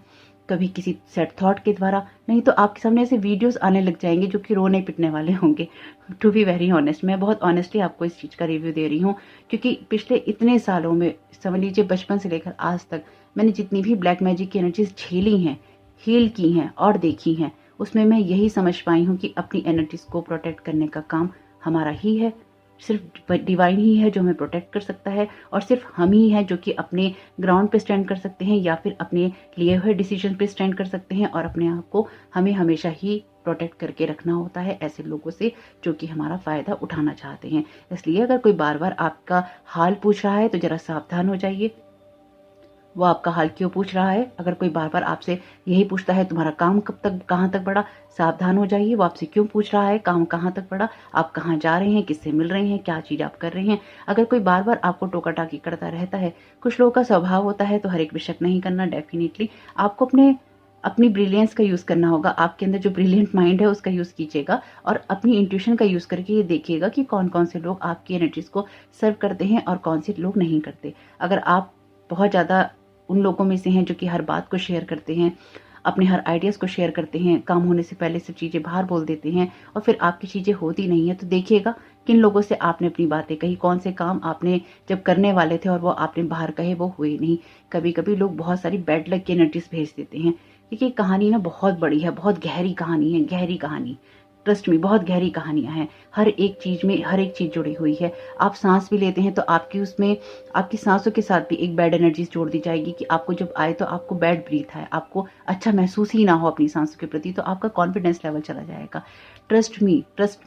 कभी किसी सेट थॉट के द्वारा, नहीं तो आपके सामने ऐसे वीडियोस आने लग जाएंगे जो कि रोने पिटने वाले होंगे। टू बी वेरी ऑनेस्ट, मैं बहुत ऑनेस्टली आपको इस चीज़ का रिव्यू दे रही हूँ, क्योंकि पिछले इतने सालों में, समझ लीजिए बचपन से लेकर आज तक, मैंने जितनी भी ब्लैक मैजिक की एनर्जीज झेली हैं, हील की हैं और देखी हैं, उसमें मैं यही समझ पाई हूँ कि अपनी एनर्जीज को प्रोटेक्ट करने का काम हमारा ही है। सिर्फ डिवाइन ही है जो हमें प्रोटेक्ट कर सकता है, और सिर्फ हम ही हैं जो कि अपने ग्राउंड पे स्टैंड कर सकते हैं, या फिर अपने लिए हुए डिसीजन पे स्टैंड कर सकते हैं, और अपने आप को हमें हमेशा ही प्रोटेक्ट करके रखना होता है ऐसे लोगों से जो कि हमारा फ़ायदा उठाना चाहते हैं। इसलिए अगर कोई बार बार आपका हाल पूछ रहा है तो ज़रा सावधान हो जाइए। वो आपका हाल क्यों पूछ रहा है? अगर कोई बार बार आपसे यही पूछता है तुम्हारा काम कब तक, कहाँ तक बढ़ा, सावधान हो जाइए। वो आपसे क्यों पूछ रहा है काम कहाँ तक बढ़ा, आप कहाँ जा रहे हैं, किससे मिल रहे हैं, क्या चीज़ आप कर रहे हैं। अगर कोई बार बार आपको टोका टाकी करता रहता है, कुछ लोगों का स्वभाव होता है, तो हर एक पे शक नहीं करना। डेफिनेटली आपको अपनी ब्रिलियंस का यूज़ करना होगा, आपके अंदर जो ब्रिलियंट माइंड है उसका यूज़ कीजिएगा, और अपनी इंट्यूशन का यूज़ करके ये देखिएगा कि कौन कौन से लोग आपकी एनर्जीज को सर्व करते हैं और कौन से लोग नहीं करते। अगर आप बहुत ज़्यादा उन लोगों में से हैं जो कि हर बात को शेयर करते हैं, अपने हर आइडियाज़ को शेयर करते हैं, काम होने से पहले सब चीज़ें बाहर बोल देते हैं, और फिर आपकी चीज़ें होती नहीं है, तो देखिएगा किन लोगों से आपने अपनी बातें कही, कौन से काम आपने जब करने वाले थे और वो आपने बाहर कहे वो हुए नहीं। कभी कभी लोग बहुत सारी बैड लक की एनर्जीज भेज देते हैं। देखिए कहानी ना बहुत बड़ी है, बहुत गहरी कहानी है, गहरी कहानी, ट्रस्ट में बहुत गहरी कहानियां हैं। हर एक चीज में हर एक चीज जुड़ी हुई है। आप सांस भी लेते हैं तो आपकी उसमें आपकी सांसों के साथ भी एक बैड एनर्जी जोड़ दी जाएगी कि आपको जब आए तो आपको बैड ब्रीथ आए, आपको अच्छा महसूस ही ना हो अपनी सांसों के प्रति, तो आपका कॉन्फिडेंस लेवल चला जाएगा। ट्रस्ट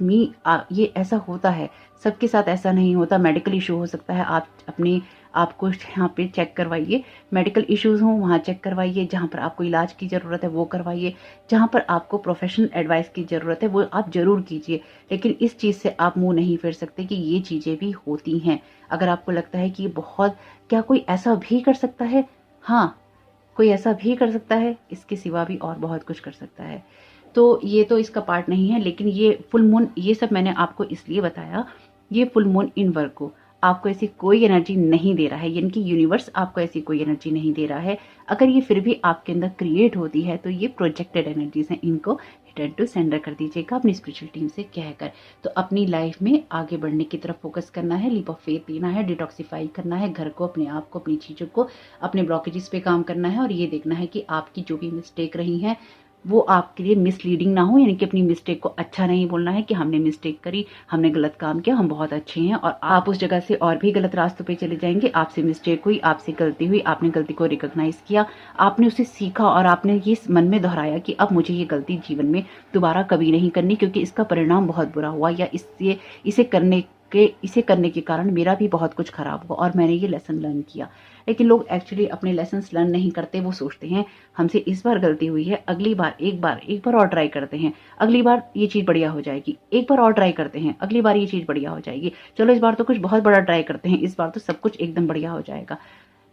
मी ये ऐसा होता है, सबके साथ ऐसा नहीं होता। मेडिकल इशू हो सकता है, आप अपने आपको यहाँ पे चेक करवाइए, मेडिकल इश्यूज हों वहाँ चेक करवाइए, जहाँ पर आपको इलाज की ज़रूरत है वो करवाइए, जहाँ पर आपको प्रोफेशनल एडवाइस की ज़रूरत है वो आप ज़रूर कीजिए। लेकिन इस चीज़ से आप मुंह नहीं फेर सकते कि ये चीज़ें भी होती हैं। अगर आपको लगता है कि बहुत, क्या कोई ऐसा भी कर सकता है? हाँ, कोई ऐसा भी कर सकता है, इसके सिवा भी और बहुत कुछ कर सकता है। तो ये तो इसका पार्ट नहीं है, लेकिन ये फुल मून, ये सब मैंने आपको इसलिए बताया, ये फुल मून इन वर्गो आपको ऐसी कोई एनर्जी नहीं दे रहा है, यानी कि यूनिवर्स आपको ऐसी कोई एनर्जी नहीं दे रहा है। अगर ये फिर भी आपके अंदर क्रिएट होती है तो ये प्रोजेक्टेड एनर्जीज हैं, इनको रिटर्न टू सेंडर कर दीजिएगा अपनी स्पिरिचुअल टीम से कहकर। तो अपनी लाइफ में आगे बढ़ने की तरफ फोकस करना है, लीप ऑफ फेथ लेना है, डिटॉक्सिफाई करना है घर को, अपने आप को, अपनी चीज़ों को, अपने ब्लॉकेजेस पे काम करना है, और ये देखना है कि आपकी जो भी मिस्टेक रही हैं वो आपके लिए मिसलीडिंग ना हो, यानी कि अपनी मिस्टेक को अच्छा नहीं बोलना है कि हमने मिस्टेक करी, हमने गलत काम किया, हम बहुत अच्छे हैं, और आप उस जगह से और भी गलत रास्तों पे चले जाएंगे। आपसे मिस्टेक हुई, आपसे गलती हुई, आपने गलती को रिकॉग्नाइज किया, आपने उसे सीखा और आपने ये मन में दोहराया कि अब मुझे ये गलती जीवन में दोबारा कभी नहीं करनी, क्योंकि इसका परिणाम बहुत बुरा हुआ, या इसे करने के कारण मेरा भी बहुत कुछ खराब हुआ और मैंने ये लेसन लर्न किया। लेकिन लोग एक्चुअली अपने लेसन्स लर्न नहीं करते। वो सोचते हैं हमसे इस बार गलती हुई है, अगली बार एक बार और ट्राई करते हैं, अगली बार ये चीज़ बढ़िया हो जाएगी, एक बार और ट्राई करते हैं, अगली बार ये चीज़ बढ़िया हो जाएगी, चलो इस बार तो कुछ बहुत बड़ा ट्राई करते हैं, इस बार तो सब कुछ एकदम बढ़िया हो जाएगा।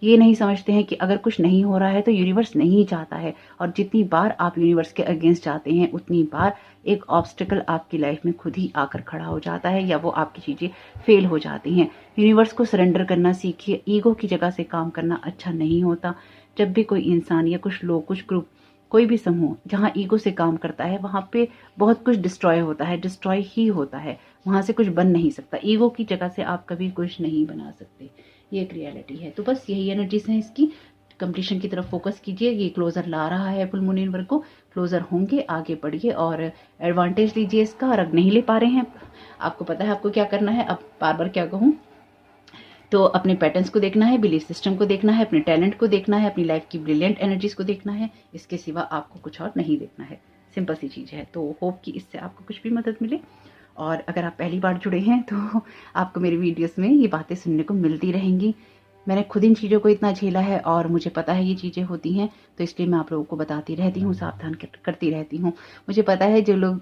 ये नहीं समझते हैं कि अगर कुछ नहीं हो रहा है तो यूनिवर्स नहीं चाहता है, और जितनी बार आप यूनिवर्स के अगेंस्ट जाते हैं उतनी बार एक ऑब्स्टिकल आपकी लाइफ में खुद ही आकर खड़ा हो जाता है, या वो आपकी चीज़ें फेल हो जाती हैं। यूनिवर्स को सरेंडर करना सीखिए। ईगो की जगह से काम करना अच्छा नहीं होता। जब भी कोई इंसान या कुछ लोग, कुछ ग्रुप, कोई भी समूह जहाँ ईगो से काम करता है वहाँ पे बहुत कुछ डिस्ट्रॉय होता है, डिस्ट्रॉय ही होता है, वहाँ से कुछ बन नहीं सकता। ईगो की जगह से आप कभी कुछ नहीं बना सकते, ये एक रियलिटी है। तो बस यही एनर्जीज हैं इसकी। कंप्लीशन की तरफ फोकस कीजिए। ये क्लोजर ला रहा है फुल मून इन वर्क को, क्लोजर होंगे, आगे बढ़िए और एडवांटेज लीजिए इसका। और अगर नहीं ले पा रहे हैं, आपको पता है आपको क्या करना है। अब बार बार क्या कहूँ, तो अपने पैटर्न्स को देखना है, बिलीफ सिस्टम को देखना है, अपने टैलेंट को देखना है, अपनी लाइफ की ब्रिलियंट एनर्जीज को देखना है। इसके सिवा आपको कुछ और नहीं देखना है। सिंपल सी चीज़ है। तो होप कि इससे आपको कुछ भी मदद मिले। और अगर आप पहली बार जुड़े हैं तो आपको मेरी वीडियोस में ये बातें सुनने को मिलती रहेंगी। मैंने खुद इन चीज़ों को इतना झेला है और मुझे पता है ये चीज़ें होती हैं, तो इसलिए मैं आप लोगों को बताती रहती हूँ, सावधान करती रहती हूँ। मुझे पता है जो लोग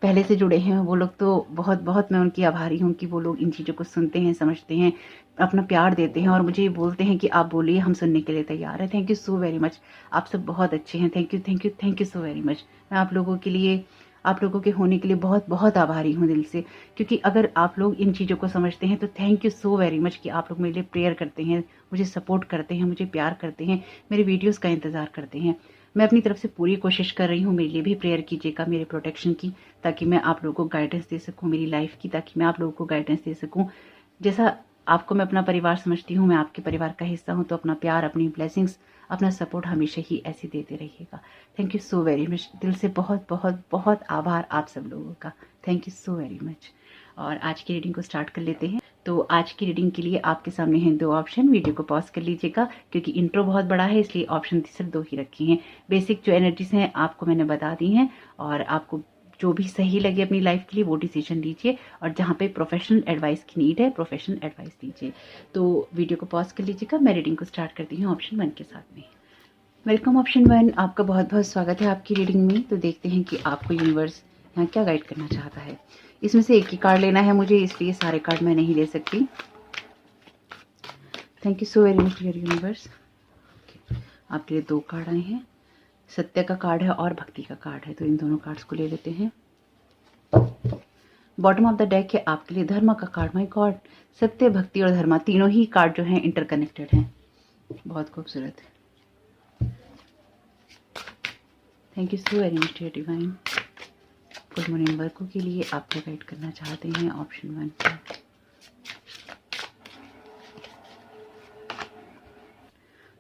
पहले से जुड़े हैं वो लोग तो बहुत बहुत मैं उनकी आभारी हूँ कि वो लोग इन चीज़ों को सुनते हैं, समझते हैं, अपना प्यार देते हैं और मुझे बोलते हैं कि आप बोलिए, हम सुनने के लिए तैयार हैं। Thank you so very much. आप सब बहुत अच्छे हैं। Thank you thank you thank you so very much. मैं आप लोगों के लिए, आप लोगों के होने के लिए बहुत बहुत आभारी हूँ दिल से, क्योंकि अगर आप लोग इन चीज़ों को समझते हैं तो thank you so very much कि आप लोग मेरे लिए प्रेयर करते हैं, मुझे सपोर्ट करते हैं, मुझे प्यार करते हैं, मेरे वीडियोस का इंतज़ार करते हैं। मैं अपनी तरफ से पूरी कोशिश कर रही हूँ। मेरे लिए भी प्रेयर कीजिएगा, मेरे प्रोटेक्शन की, ताकि मैं आप लोगों को गाइडेंस दे सकूँ मेरी लाइफ की, ताकि मैं आप लोगों को गाइडेंस दे सकूँ। जैसा आपको मैं अपना परिवार समझती हूँ, मैं आपके परिवार का हिस्सा हूँ, तो अपना प्यार, अपनी ब्लेसिंग्स, अपना सपोर्ट हमेशा ही ऐसे देते रहिएगा। Thank you so very much. दिल से बहुत बहुत बहुत आभार आप सब लोगों का। Thank you so very much. और आज की रीडिंग को स्टार्ट कर लेते हैं। तो आज की रीडिंग के लिए आपके सामने हैं 2 ऑप्शन। वीडियो को पॉज कर लीजिएगा क्योंकि इंट्रो बहुत बड़ा है, इसलिए ऑप्शन सिर्फ 2 ही रखे हैं। बेसिक जो एनर्जीज हैं आपको मैंने बता दी हैं, और आपको जो भी सही लगे अपनी लाइफ के लिए वो डिसीजन लीजिए, और जहाँ पे प्रोफेशनल एडवाइस की नीड है प्रोफेशनल एडवाइस लीजिए। तो वीडियो को पॉज कर लीजिएगा। मैं रीडिंग को स्टार्ट करती हूँ ऑप्शन 1 के साथ में। वेलकम ऑप्शन 1, आपका बहुत बहुत स्वागत है आपकी रीडिंग में। तो देखते हैं कि आपको यूनिवर्स यहाँ क्या गाइड करना चाहता है। इसमें से एक ही कार्ड लेना है मुझे, इसलिए सारे कार्ड मैं नहीं ले सकती। Thank you so very much dear universe. आपके लिए 2 कार्ड आए हैं। सत्य का कार्ड है और भक्ति का कार्ड है, तो इन दोनों कार्ड्स को ले लेते हैं। बॉटम ऑफ द डेक है आपके लिए धर्म का कार्ड। माय गॉड, सत्य, भक्ति और धर्म तीनों ही कार्ड जो हैं इंटरकनेक्टेड हैं। बहुत खूबसूरत है। Thank you so very much dear divine. Full moon इन वर्क के लिए आप क्या गाइड करना चाहते हैं ऑप्शन 1 पर।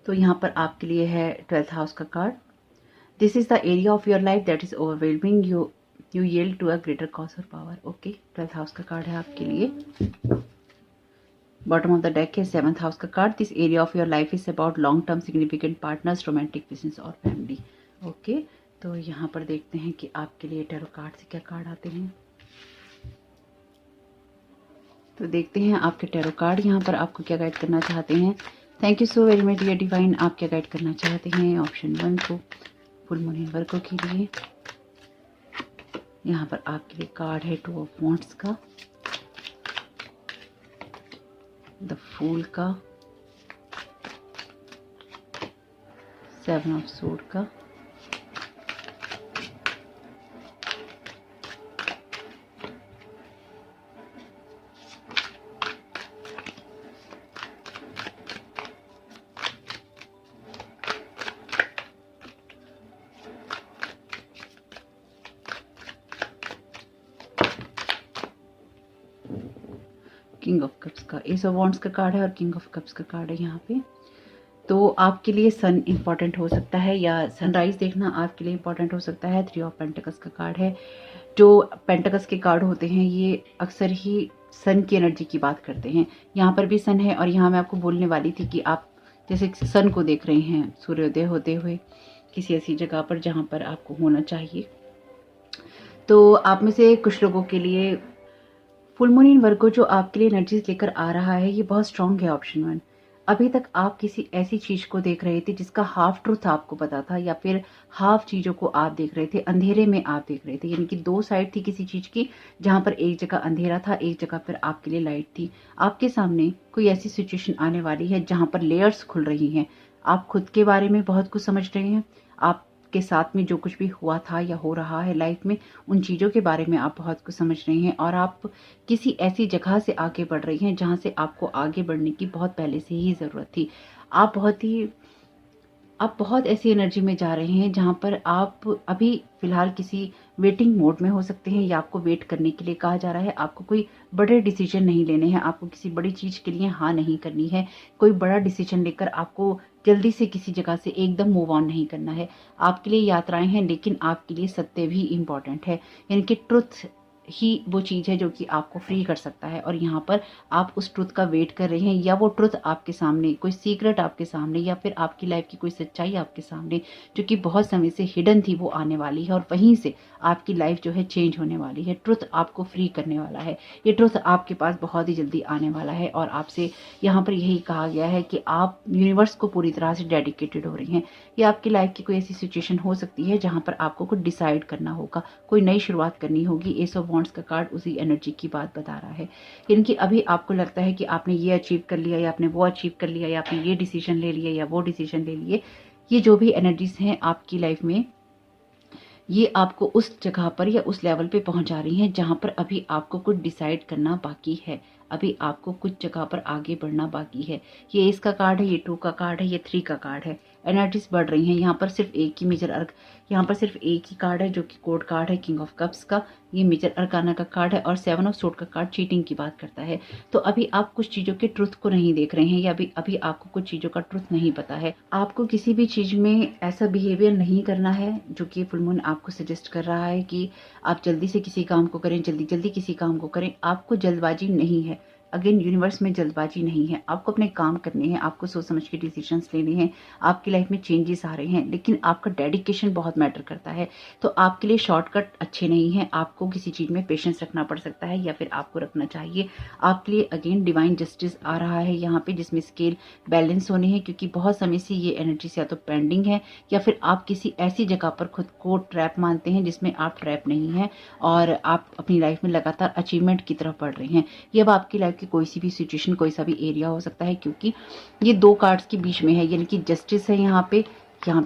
तो यहाँ पर आपके लिए है 12th हाउस का card. This is the area of your life that is overwhelming you, you yield to a greater cause or power. Okay, 12th house का कार्ड है आपके लिए। बॉटम ऑफ द डेक है 7th हाउस का card. This area of your life is about long term significant partners, romantic, business और family. Okay, तो यहाँ पर देखते हैं कि आपके लिए टैरो कार्ड से क्या कार्ड आते हैं। तो देखते हैं आपके टैरो कार्ड यहाँ पर आपको क्या गाइड करना चाहते हैं। Thank you so very much dear divine. आप क्या गाइड करना चाहते हैं ऑप्शन 1 को फुल मून इन वर्क के लिए। यहाँ पर आपके लिए कार्ड है 2 ऑफ वॉन्ड्स का, द फूल का, 7 ऑफ सोर्ड का, किंग ऑफ कप्स का, एस ऑफ वॉन्ड्स का कार्ड है और किंग ऑफ कप्स का कार्ड है यहाँ पे। तो आपके लिए सन इम्पॉर्टेंट हो सकता है या सनराइज देखना आपके लिए इम्पॉर्टेंट हो सकता है। 3 ऑफ पेंटिकल्स का कार्ड है। जो पेंटिकल्स के कार्ड होते हैं ये अक्सर ही सन की एनर्जी की बात करते हैं। यहाँ पर भी सन है और यहाँ मैं आपको बोलने वाली थी कि आप जैसे सन को देख रहे हैं सूर्योदय होते हुए किसी ऐसी जगह पर जहाँ पर आपको होना चाहिए। तो आप में से कुछ लोगों के लिए फुल मून इन वर्गो जो आपके लिए एनर्जीज लेकर आ रहा है ये बहुत स्ट्रांग है। ऑप्शन 1, अभी तक आप किसी ऐसी चीज को देख रहे थे जिसका हाफ ट्रूथ आपको पता था या फिर हाफ चीजों को आप देख रहे थे, अंधेरे में आप देख रहे थे, यानी कि 2 साइड थी किसी चीज की जहां पर एक जगह अंधेरा था, एक जगह पर आपके लिए लाइट थी। आपके सामने कोई ऐसी सिचुएशन आने वाली है जहां पर लेयर्स खुल रही हैं। आप खुद के बारे में बहुत कुछ समझ रहे हैं, आप के साथ में जो कुछ भी हुआ था या हो रहा है लाइफ में उन चीज़ों के बारे में आप बहुत कुछ समझ रहे हैं और आप किसी ऐसी जगह से आगे बढ़ रही हैं जहां से आपको आगे बढ़ने की बहुत पहले से ही ज़रूरत थी। आप बहुत ऐसी एनर्जी में जा रहे हैं जहां पर आप अभी फिलहाल किसी वेटिंग मोड में हो सकते हैं या आपको वेट करने के लिए कहा जा रहा है। आपको कोई बड़े डिसीजन नहीं लेने हैं, आपको किसी बड़ी चीज़ के लिए हाँ नहीं करनी है। कोई बड़ा डिसीजन लेकर आपको जल्दी से किसी जगह से एकदम मूव ऑन नहीं करना है। आपके लिए यात्राएं हैं लेकिन आपके लिए सत्य भी इम्पॉर्टेंट है, यानी कि ट्रुथ ही वो चीज़ है जो कि आपको फ्री कर सकता है। और यहाँ पर आप उस ट्रुथ का वेट कर रहे हैं या वो ट्रुथ आपके सामने, कोई सीक्रेट आपके सामने या फिर आपकी लाइफ की कोई सच्चाई आपके सामने जो कि बहुत समय से हिडन थी वो आने वाली है और वहीं से आपकी लाइफ जो है चेंज होने वाली है। ट्रुथ आपको फ्री करने वाला है, ये ट्रुथ आपके पास बहुत ही जल्दी आने वाला है। और आपसे यहाँ पर यही कहा गया है कि आप यूनिवर्स को पूरी तरह से डेडिकेटेड हो रही हैं। ये आपकी लाइफ की कोई ऐसी सिचुएशन हो सकती है जहाँ पर आपको कुछ डिसाइड करना होगा, कोई नई शुरुआत करनी होगी। एस ऑफ वॉन्ड्स का कार्ड उसी एनर्जी की बात बता रहा है, यानी कि अभी आपको लगता है कि आपने ये अचीव कर लिया या आपने वो अचीव कर लिया या आपने ये डिसीजन ले लिया या वो डिसीजन ले लिए। ये जो भी एनर्जीज हैं आपकी लाइफ में ये आपको उस जगह पर या उस लेवल पे पहुंचा रही हैं जहां पर अभी आपको कुछ डिसाइड करना बाकी है, अभी आपको कुछ जगह पर आगे बढ़ना बाकी है। ये एस का कार्ड है, ये 2 का कार्ड है, ये 3 का कार्ड है। एनर्जीज बढ़ रही हैं। यहाँ पर सिर्फ एक ही मेजर अर्क, यहाँ पर सिर्फ एक ही कार्ड है जो कि कोड कार्ड है किंग ऑफ कप्स का। ये मेजर अरकाना का कार्ड है और 7 ऑफ सोर्ड का कार्ड चीटिंग की बात करता है। तो अभी आप कुछ चीज़ों के ट्रुथ को नहीं देख रहे हैं या अभी आपको कुछ चीज़ों का ट्रुथ नहीं पता है। आपको किसी भी चीज़ में ऐसा बिहेवियर नहीं करना है जो कि फुल मून आपको सजेस्ट कर रहा है कि आप जल्दी से किसी काम को करें, जल्दी जल्दी किसी काम को करें। आपको जल्दबाजी नहीं है। अगेन यूनिवर्स में जल्दबाजी नहीं है, आपको अपने काम करने हैं, आपको सोच समझ के डिसीजंस लेने हैं। आपकी लाइफ में चेंजेस आ रहे हैं लेकिन आपका डेडिकेशन बहुत मैटर करता है। तो आपके लिए शॉर्टकट अच्छे नहीं हैं, आपको किसी चीज़ में पेशेंस रखना पड़ सकता है या फिर आपको रखना चाहिए। आपके लिए अगेन डिवाइन जस्टिस आ रहा है यहाँ पे, जिसमें स्केल बैलेंस होने हैं क्योंकि बहुत समय से ये एनर्जीज या तो पेंडिंग है या फिर आप किसी ऐसी जगह पर खुद को ट्रैप मानते हैं जिसमें आप ट्रैप नहीं हैं और आप अपनी लाइफ में लगातार अचीवमेंट की तरफ बढ़ रहे हैं। ये अब आपकी लाइफ की कोई सी भी सिचुएशन, कोई सा भी एरिया हो सकता है क्योंकि ये 2 कार्ड्स के बीच में है, यानी कि जस्टिस है यहाँ पे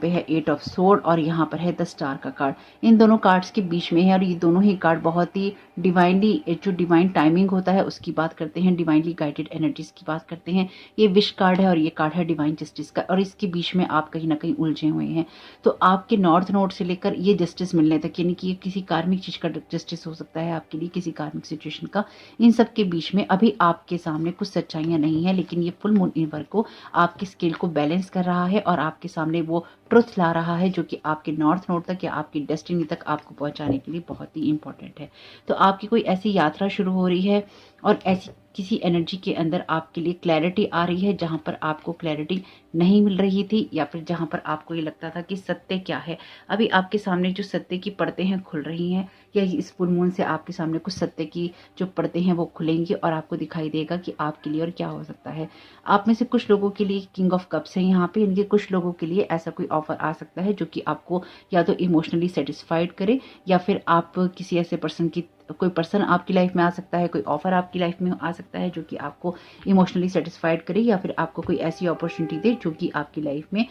है 8 ऑफ सोर्ड और यहाँ पर है द स्टार का कार्ड। इन दोनों कार्ड्स के बीच में है और ये दोनों ही कार्ड बहुत ही डिवाइनली, जो डिवाइन टाइमिंग होता है उसकी बात करते हैं, डिवाइनली गाइडेड एनर्जीज की बात करते हैं। ये विश कार्ड है और ये कार्ड है डिवाइन जस्टिस का और इसके बीच में आप कहीं ना कहीं उलझे हुए हैं। तो आपके नॉर्थ नोड से लेकर ये जस्टिस मिलने तक, यानी कि ये किसी कार्मिक चीज का जस्टिस हो सकता है आपके लिए, किसी कार्मिक सिचुएशन का। इन सब के बीच में अभी आपके सामने कुछ सच्चाइयां नहीं है लेकिन ये फुल मून इन वर्ग को आपके स्केल को बैलेंस कर रहा है और आपके सामने वो ट्रुथ ला रहा है जो कि आपके नॉर्थ नोड तक या आपकी डेस्टिनी तक आपको पहुंचाने के लिए बहुत ही इंपॉर्टेंट है। तो आपकी कोई ऐसी यात्रा शुरू हो रही है और ऐसी किसी एनर्जी के अंदर आपके लिए क्लैरिटी आ रही है जहां पर आपको क्लैरिटी नहीं मिल रही थी या फिर जहां पर आपको ये लगता था कि सत्य क्या है। अभी आपके सामने जो सत्य की परतें हैं खुल रही हैं या इस फुल मून से आपके सामने कुछ सत्य की जो परतें हैं वो खुलेंगी और आपको दिखाई देगा कि आपके लिए और क्या हो सकता है। आप में से कुछ लोगों के लिए किंग ऑफ कप्स है यहाँ पे, इनके कुछ लोगों के लिए ऐसा कोई ऑफर आ सकता है जो कि आपको या तो इमोशनली सेटिस्फाइड करे या फिर आप किसी ऐसे पर्सन की, कोई पर्सन आपकी लाइफ में आ सकता है, कोई ऑफर आपकी लाइफ में आ सकता है जो कि आपको इमोशनली सेटिस्फाइड करे या फिर आपको कोई ऐसी अपॉर्चुनिटी दे जो कि आपकी लाइफ में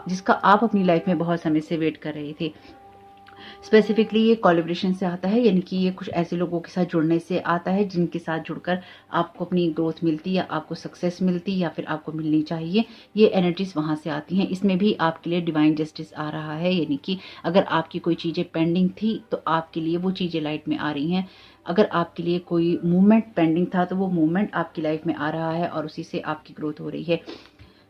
जिसका आप अपनी लाइफ में बहुत समय से वेट कर रहे थे। स्पेसिफिकली ये कोलैबोरेशन से आता है, यानी कि ये कुछ ऐसे लोगों के साथ जुड़ने से आता है जिनके साथ जुड़कर आपको अपनी ग्रोथ मिलती या आपको सक्सेस मिलती या फिर आपको मिलनी चाहिए। ये एनर्जीज वहां से आती हैं। इसमें भी आपके लिए डिवाइन जस्टिस आ रहा है, यानी कि अगर आपकी कोई चीज़ें पेंडिंग थी तो आपके लिए वो चीज़ें लाइट में आ रही हैं। अगर आपके लिए कोई मूवमेंट पेंडिंग था तो वो मूवमेंट आपकी लाइफ में आ रहा है और उसी से आपकी ग्रोथ हो रही है।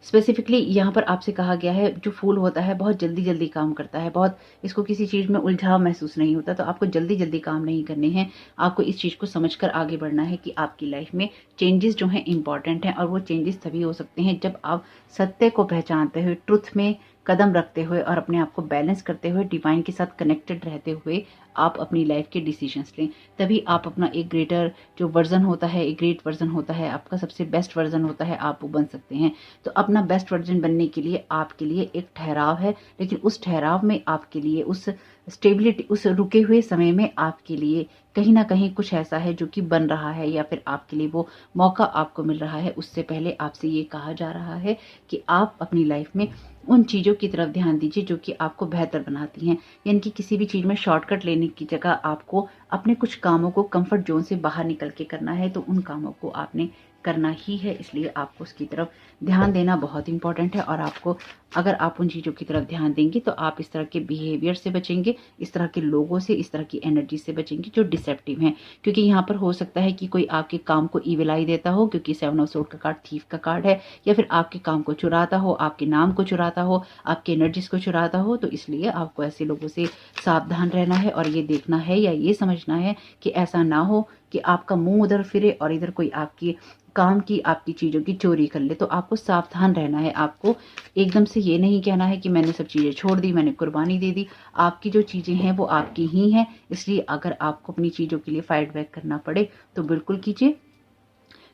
स्पेसिफिकली यहाँ पर आपसे कहा गया है, जो फूल होता है बहुत जल्दी जल्दी काम करता है, बहुत इसको किसी चीज़ में उलझाव महसूस नहीं होता। तो आपको जल्दी जल्दी काम नहीं करने हैं, आपको इस चीज़ को समझकर आगे बढ़ना है कि आपकी लाइफ में चेंजेस जो हैं इंपॉर्टेंट हैं, और वो चेंजेस तभी हो सकते हैं जब आप सत्य को पहचानते हुए, ट्रुथ में कदम रखते हुए और अपने आप को बैलेंस करते हुए, डिवाइन के साथ कनेक्टेड रहते हुए आप अपनी लाइफ के डिसीजंस लें। तभी आप अपना एक ग्रेटर जो वर्जन होता है, एक ग्रेट वर्जन होता है, आपका सबसे बेस्ट वर्जन होता है, आप वो बन सकते हैं। तो अपना बेस्ट वर्जन बनने के लिए आपके लिए एक ठहराव है, लेकिन उस ठहराव में आपके लिए, उस स्टेबिलिटी, उस रुके हुए समय में आपके लिए कहीं ना कहीं कुछ ऐसा है जो कि बन रहा है, या फिर आपके लिए वो मौका आपको मिल रहा है। उससे पहले आपसे ये कहा जा रहा है कि आप अपनी लाइफ में उन चीज़ों की तरफ ध्यान दीजिए जो कि आपको बेहतर बनाती हैं। यानी कि किसी भी चीज़ में शॉर्टकट लेने की जगह आपको अपने कुछ कामों को कंफर्ट जोन से बाहर निकल के करना है, तो उन कामों को आपने करना ही है। इसलिए आपको उसकी तरफ ध्यान देना बहुत इंपॉर्टेंट है, और आपको, अगर आप उन चीज़ों की तरफ ध्यान देंगे तो आप इस तरह के बिहेवियर से बचेंगे, इस तरह के लोगों से, इस तरह की एनर्जी से बचेंगे जो डिसेप्टिव हैं। क्योंकि यहाँ पर हो सकता है कि कोई आपके काम को ईविल आई देता हो, क्योंकि 7 ऑफ सोर्ड का कार्ड थीफ का कार्ड है, या फिर आपके काम को चुराता हो, आपके नाम को चुराता हो, आपके एनर्जीज को चुराता हो। तो इसलिए आपको ऐसे लोगों से सावधान रहना है, और ये देखना है या ये समझना है कि ऐसा ना हो कि आपका मुंह उधर फिरे और इधर कोई आपकी काम की, आपकी चीज़ों की चोरी कर ले। तो आपको सावधान रहना है। आपको एकदम से ये नहीं कहना है कि मैंने सब चीज़ें छोड़ दी, मैंने कुर्बानी दे दी। आपकी जो चीज़ें हैं वो आपकी ही हैं। इसलिए अगर आपको अपनी चीज़ों के लिए फाइट बैक करना पड़े तो बिल्कुल कीजिए,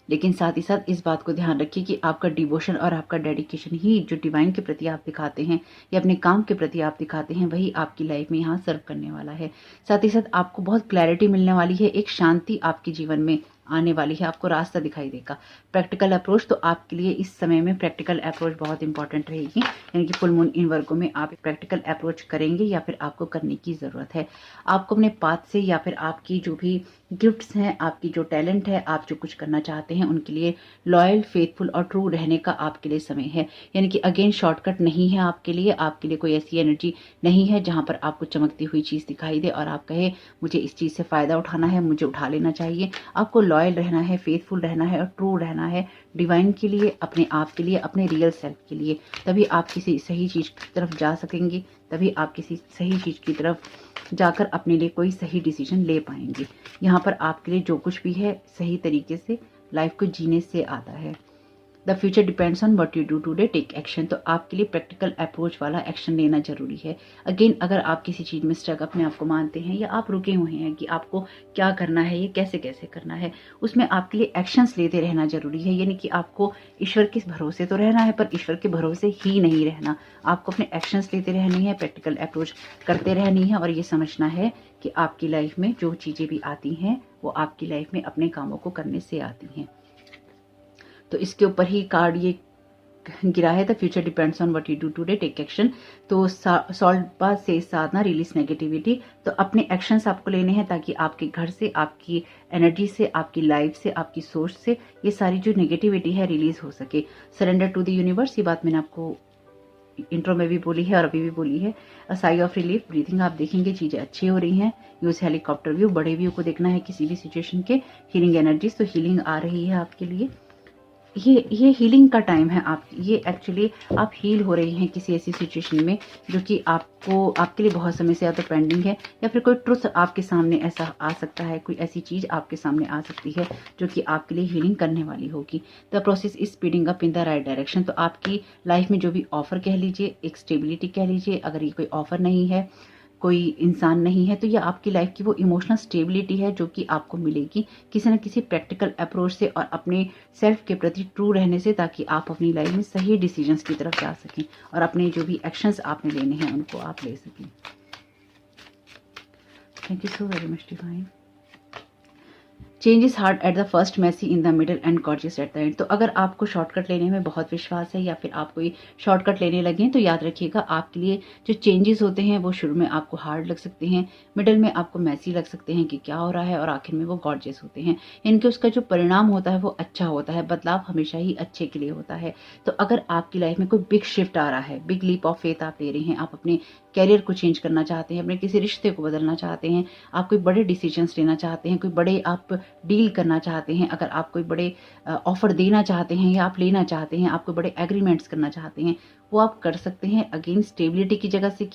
लेकिन साथ ही साथ इस बात को ध्यान रखिए कि आपका डिवोशन और आपका डेडिकेशन ही, जो डिवाइन के प्रति आप दिखाते हैं या अपने काम के प्रति आप दिखाते हैं, वही आपकी लाइफ में यहाँ सर्व करने वाला है। साथ ही साथ आपको बहुत क्लैरिटी मिलने वाली है, एक शांति आपके जीवन में आने वाली है, आपको रास्ता दिखाई देगा। प्रैक्टिकल अप्रोच, तो आपके लिए इस समय में प्रैक्टिकल अप्रोच बहुत इंपॉर्टेंट रहेगी। यानी कि फुल मून इन वर्गों में आप प्रैक्टिकल अप्रोच करेंगे या फिर आपको करने की ज़रूरत है। आपको अपने पाथ से या फिर आपकी जो भी गिफ्ट्स हैं, आपकी जो टैलेंट है, आप जो कुछ करना चाहते हैं, उनके लिए लॉयल, फेथफुल और ट्रू रहने का आपके लिए समय है। यानी कि अगेन शॉर्टकट नहीं है आपके लिए कोई ऐसी एनर्जी नहीं है जहां पर आपको चमकती हुई चीज़ दिखाई दे और आप कहे मुझे इस चीज़ से फ़ायदा उठाना है, मुझे उठा लेना चाहिए। आपको लॉयल रहना है, फेथफुल रहना है और ट्रू रहना है डिवाइन के लिए, अपने आप के लिए, अपने रियल सेल्फ के लिए। तभी आप किसी सही चीज़ की तरफ जा सकेंगे, तभी आप किसी सही चीज़ की तरफ जाकर अपने लिए कोई सही डिसीजन ले पाएंगे। यहाँ पर आपके लिए जो कुछ भी है सही तरीके से लाइफ को जीने से आता है। The future depends on what you do today, take action. तो आपके लिए प्रैक्टिकल अप्रोच वाला एक्शन लेना जरूरी है। अगेन, अगर आप किसी चीज़ में स्टक अपने आप को मानते हैं या आप रुके हुए हैं कि आपको क्या करना है, ये कैसे कैसे करना है, उसमें आपके लिए एक्शंस लेते रहना जरूरी है। यानी कि आपको ईश्वर के भरोसे तो रहना है, पर ईश्वर के भरोसे ही नहीं रहना। आपको अपने एक्शंस लेते रहनी है, प्रैक्टिकल अप्रोच करते रहनी है, और ये समझना है कि आपकी लाइफ में जो चीज़ें भी आती हैं वो आपकी लाइफ में अपने कामों को करने से आती हैं। तो इसके ऊपर ही कार्ड ये गिरा है, the future depends on what you do today, take action. तो सॉल्व बात से साधना, रिलीज नेगेटिविटी। तो अपने एक्शंस आपको लेने हैं ताकि आपके घर से, आपकी एनर्जी से, आपकी लाइफ से, आपकी सोच से ये सारी जो नेगेटिविटी है रिलीज हो सके। सरेंडर टू द यूनिवर्स, ये बात मैंने आपको इंट्रो में भी बोली है और अभी भी बोली है। अ साई ऑफ रिलीफ, ब्रीथिंग। आप देखेंगे चीज़ें अच्छी हो रही हैं। यूज हेलीकॉप्टर व्यू, बड़े व्यू को देखना है किसी भी सिचुएशन के। हीलिंग एनर्जीज, तो हीलिंग आ रही है आपके लिए। ये हीलिंग का टाइम है। आप ये एक्चुअली आप हील हो रही हैं किसी ऐसी सिचुएशन में जो कि आपको, आपके लिए बहुत समय से या तो पेंडिंग है, या फिर कोई ट्रुथ आपके सामने ऐसा आ सकता है, कोई ऐसी चीज़ आपके सामने आ सकती है जो कि आपके लिए हीलिंग करने वाली होगी। The process is speeding up in the right direction. तो आपकी लाइफ में जो भी ऑफर कह लीजिए, एक स्टेबिलिटी कह लीजिए, अगर ये कोई ऑफर नहीं है, कोई इंसान नहीं है, तो ये आपकी लाइफ की वो इमोशनल स्टेबिलिटी है जो कि आपको मिलेगी किसी न किसी प्रैक्टिकल अप्रोच से और अपने सेल्फ के प्रति ट्रू रहने से, ताकि आप अपनी लाइफ में सही डिसीजंस की तरफ जा सकें और अपने जो भी एक्शंस आपने लेने हैं उनको आप ले सकें। Thank you so very much divine. Change is hard at the first, messy in the middle and gorgeous at the end. तो अगर आपको शॉर्टकट लेने में बहुत विश्वास है या फिर आप कोई शॉर्टकट लेने लगे तो याद रखिएगा आपके लिए जो चेंजेस होते हैं वो शुरू में आपको हार्ड लग सकते हैं, मिडल में आपको मैसी लग सकते हैं कि क्या हो रहा है, और आखिर में वो गॉर्जियस होते हैं। इनके उसका जो परिणाम होता है वो अच्छा होता है। बदलाव हमेशा ही अच्छे के लिए होता है। तो अगर आपकी लाइफ में कोई बिग शिफ्ट आ रहा है, बिग लीप ऑफ फेथ आप ले रहे हैं, आप अपने कैरियर को चेंज करना चाहते हैं, अपने किसी रिश्ते को बदलना चाहते हैं, आप कोई बड़े डिसीजंस लेना चाहते हैं, कोई बड़े आप डील करना चाहते हैं, अगर आप कोई बड़े ऑफर देना चाहते हैं या आप लेना चाहते हैं, आप कोई बड़े एग्रीमेंट्स करना चाहते हैं, वो आप कर सकते हैं। अगेन स्टेबिलिटी की जगह से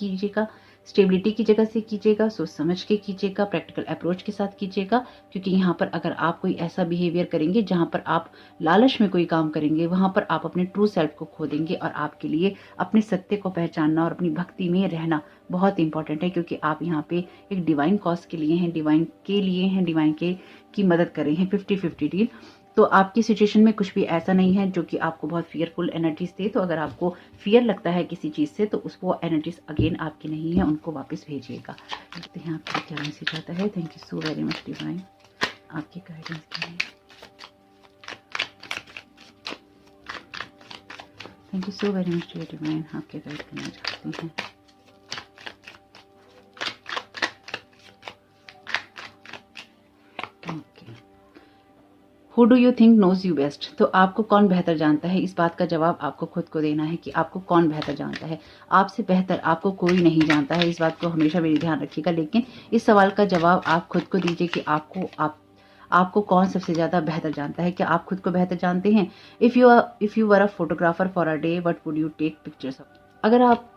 कीजिएगा, सोच समझ के कीजिएगा, प्रैक्टिकल अप्रोच के साथ कीजिएगा, क्योंकि यहाँ पर अगर आप कोई ऐसा बिहेवियर करेंगे जहाँ पर आप लालच में कोई काम करेंगे, वहाँ पर आप अपने ट्रू सेल्फ को खो देंगे। और आपके लिए अपने सत्य को पहचानना और अपनी भक्ति में रहना बहुत इंपॉर्टेंट है, क्योंकि आप यहाँ पे एक डिवाइन कॉज के लिए हैं, डिवाइन की मदद कर रहे हैं। 50-50 डील। तो आपकी सिचुएशन में कुछ भी ऐसा नहीं है जो कि आपको बहुत फियरफुल एनर्जीज दे। तो अगर आपको फियर लगता है किसी चीज़ से, तो वो एनर्जीज अगेन आपकी नहीं है, उनको वापस भेजिएगा। देखते हैं आपका क्या मैसेज आता है। Thank you so very much divine, आपकी गाइडेंस के लिए। Thank you so very much divine, आप क्या गाइड करना चाहते हैं। Who do you think knows you best? तो आपको कौन बेहतर जानता है, इस बात का जवाब आपको खुद को देना है कि आपको कौन बेहतर जानता है। आपसे बेहतर आपको कोई नहीं जानता है, इस बात को हमेशा मेरे ध्यान रखिएगा। लेकिन इस सवाल का जवाब आप खुद को दीजिए कि आपको कौन सबसे ज्यादा बेहतर जानता है। क्या आप खुद को बेहतर जानते हैं? If you were a photographer for a day, what would you take pictures of?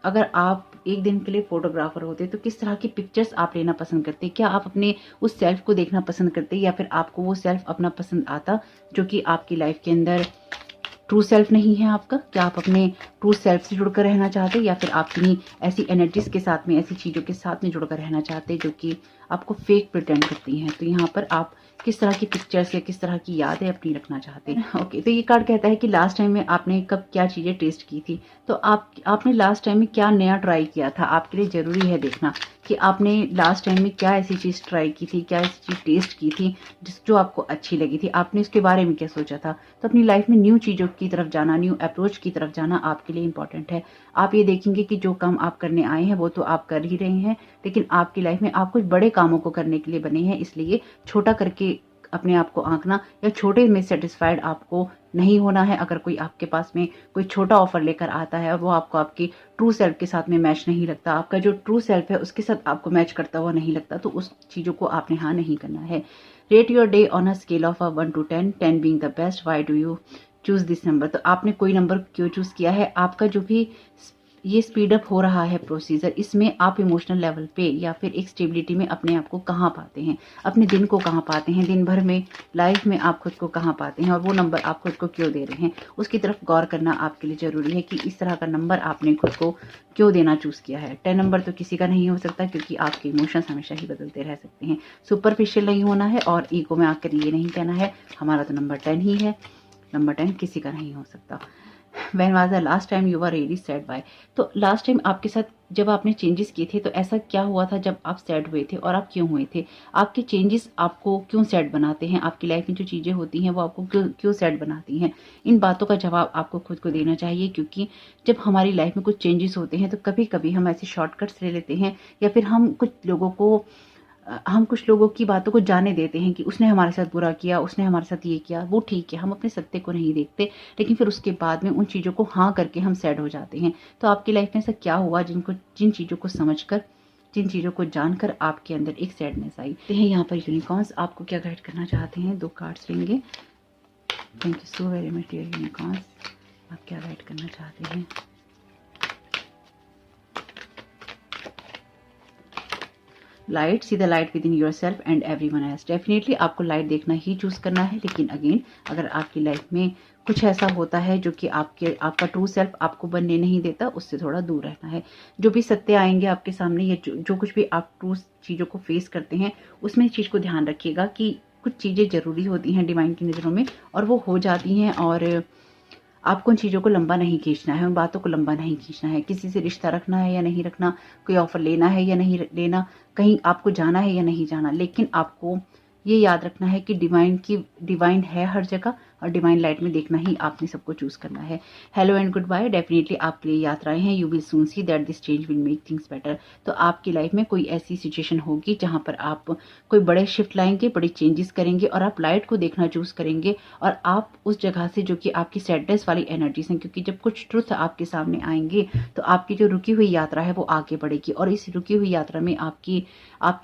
अगर आप एक दिन के लिए फोटोग्राफर होते तो किस तरह की पिक्चर्स आप लेना पसंद करते? क्या आप अपने उस सेल्फ को देखना पसंद करते, या फिर आपको वो सेल्फ अपना पसंद आता जो कि आपकी लाइफ के अंदर ट्रू सेल्फ नहीं है आपका? क्या आप अपने ट्रू सेल्फ से जुड़कर रहना चाहते, या फिर आप किन्हीं ऐसी एनर्जीज के साथ में, ऐसी चीज़ों के साथ में जुड़कर रहना चाहते जो कि आपको फेक प्रिटेंड करती हैं? तो यहाँ पर आप किस तरह की पिक्चर्स या किस तरह की यादें अपनी रखना चाहते हैं। ओके, तो ये कार्ड कहता है कि लास्ट टाइम में आपने कब क्या चीज़ें टेस्ट की थी। तो आपने लास्ट टाइम में क्या नया ट्राई किया था। आपके लिए ज़रूरी है देखना कि आपने लास्ट टाइम में क्या ऐसी चीज़ ट्राई की थी, क्या ऐसी चीज़ टेस्ट की थी जो आपको अच्छी लगी थी। आपने उसके बारे में क्या सोचा था। तो अपनी लाइफ में न्यू चीज़ों की तरफ जाना, न्यू अप्रोच की तरफ जाना आपके लिए इंपॉर्टेंट है। आप ये देखेंगे कि जो काम आप करने आए हैं वो तो आप कर ही रहे हैं, लेकिन आपकी लाइफ में आप कुछ बड़े कामों को करने के लिए बने हैं। इसलिए छोटा करके अपने आप को आंकना या छोटे में सेटिस्फाइड आपको नहीं होना है। अगर कोई आपके पास में कोई छोटा ऑफर लेकर आता है और वो आपको आपकी ट्रू सेल्फ के साथ में मैच नहीं लगता, आपका जो ट्रू सेल्फ है उसके साथ आपको मैच करता हुआ नहीं लगता, तो उस चीज़ों को आपने हाँ नहीं करना है। Rate your day on a scale of 1 to 10, 10 being the best, why do you choose this number. तो आपने कोई नंबर क्यों चूज किया है? आपका जो भी ये स्पीड अप हो रहा है प्रोसीजर, इसमें आप इमोशनल लेवल पे या फिर एक स्टेबिलिटी में अपने आप को कहाँ पाते हैं, अपने दिन को कहाँ पाते हैं, दिन भर में लाइफ में आप खुद को कहाँ पाते हैं, और वो नंबर आप खुद को क्यों दे रहे हैं, उसकी तरफ गौर करना आपके लिए ज़रूरी है कि इस तरह का नंबर आपने खुद को क्यों देना चूज़ किया है। 10 नंबर तो किसी का नहीं हो सकता, क्योंकि आपके इमोशंस हमेशा ही बदलते रह सकते हैं। सुपरफिशियल नहीं होना है और ईगो में आकर ये नहीं कहना है हमारा तो नंबर 10 ही है। नंबर 10 किसी का नहीं हो सकता। When was the last time you were really sad by? तो लास्ट टाइम आपके साथ जब आपने चेंजेस किए थे तो ऐसा क्या हुआ था जब आप सैड हुए थे, और आप क्यों हुए थे? आपके चेंजेस आपको क्यों सैड बनाते हैं? आपकी लाइफ में जो चीज़ें होती हैं वो आपको क्यों सैड बनाती हैं? इन बातों का जवाब आपको खुद को देना चाहिए, क्योंकि जब हमारी लाइफ में कुछ चेंजेस होते हैं तो कभी कभी हम ऐसे शॉर्टकट्स ले लेते हैं, या फिर हम कुछ लोगों की बातों को जाने देते हैं कि उसने हमारे साथ बुरा किया, उसने हमारे साथ ये किया, वो ठीक है। हम अपने सत्य को नहीं देखते, लेकिन फिर उसके बाद में उन चीज़ों को हाँ करके हम सैड हो जाते हैं। तो आपकी लाइफ में ऐसा क्या हुआ जिन चीज़ों को समझकर, जिन चीज़ों को जानकर आपके अंदर एक सैडनेस आई। तो यहाँ पर यूनिकॉर्न्स आपको क्या गाइड करना चाहते हैं, 2 कार्ड्स लेंगे। Thank you so very much dear unicorns, आप क्या गाइड करना चाहते हैं। Light, see the light within yourself and everyone else. Definitely आपको लाइट देखना ही चूज करना है, लेकिन अगेन अगर आपकी लाइफ में कुछ ऐसा होता है जो कि आपका ट्रू सेल्फ आपको बनने नहीं देता, उससे थोड़ा दूर रहना है। जो भी सत्य आएंगे आपके सामने, या जो कुछ भी आप ट्रू चीज़ों को फेस करते हैं, उसमें इस चीज़ को ध्यान रखिएगा कि कुछ चीज़ें ज़रूरी होती हैं डिवाइन की नज़रों में, और वो हो जाती हैं। और आपको उन चीज़ों को लंबा नहीं खींचना है, उन बातों को लंबा नहीं खींचना है। किसी से रिश्ता रखना है या नहीं रखना, कोई ऑफर लेना है या नहीं लेना, कहीं आपको जाना है या नहीं जाना, लेकिन आपको ये याद रखना है कि डिवाइन है हर जगह, और डिवाइन लाइट में देखना ही आपने सबको चूज करना है। Hello and goodbye, definitely आपके लिए यात्राएं हैं। You will soon see that this change will make things better. तो आपकी लाइफ में कोई ऐसी सिचुएशन होगी जहां पर आप कोई बड़े शिफ्ट लाएंगे, बड़ी चेंजेस करेंगे और आप लाइट को देखना चूज करेंगे और आप उस जगह से जो कि आपकी सैडनेस वाली एनर्जीज हैं, क्योंकि जब कुछ ट्रुथ आपके सामने आएंगे तो आपकी जो रुकी हुई यात्रा है वो आगे बढ़ेगी और इस रुकी हुई यात्रा में आपके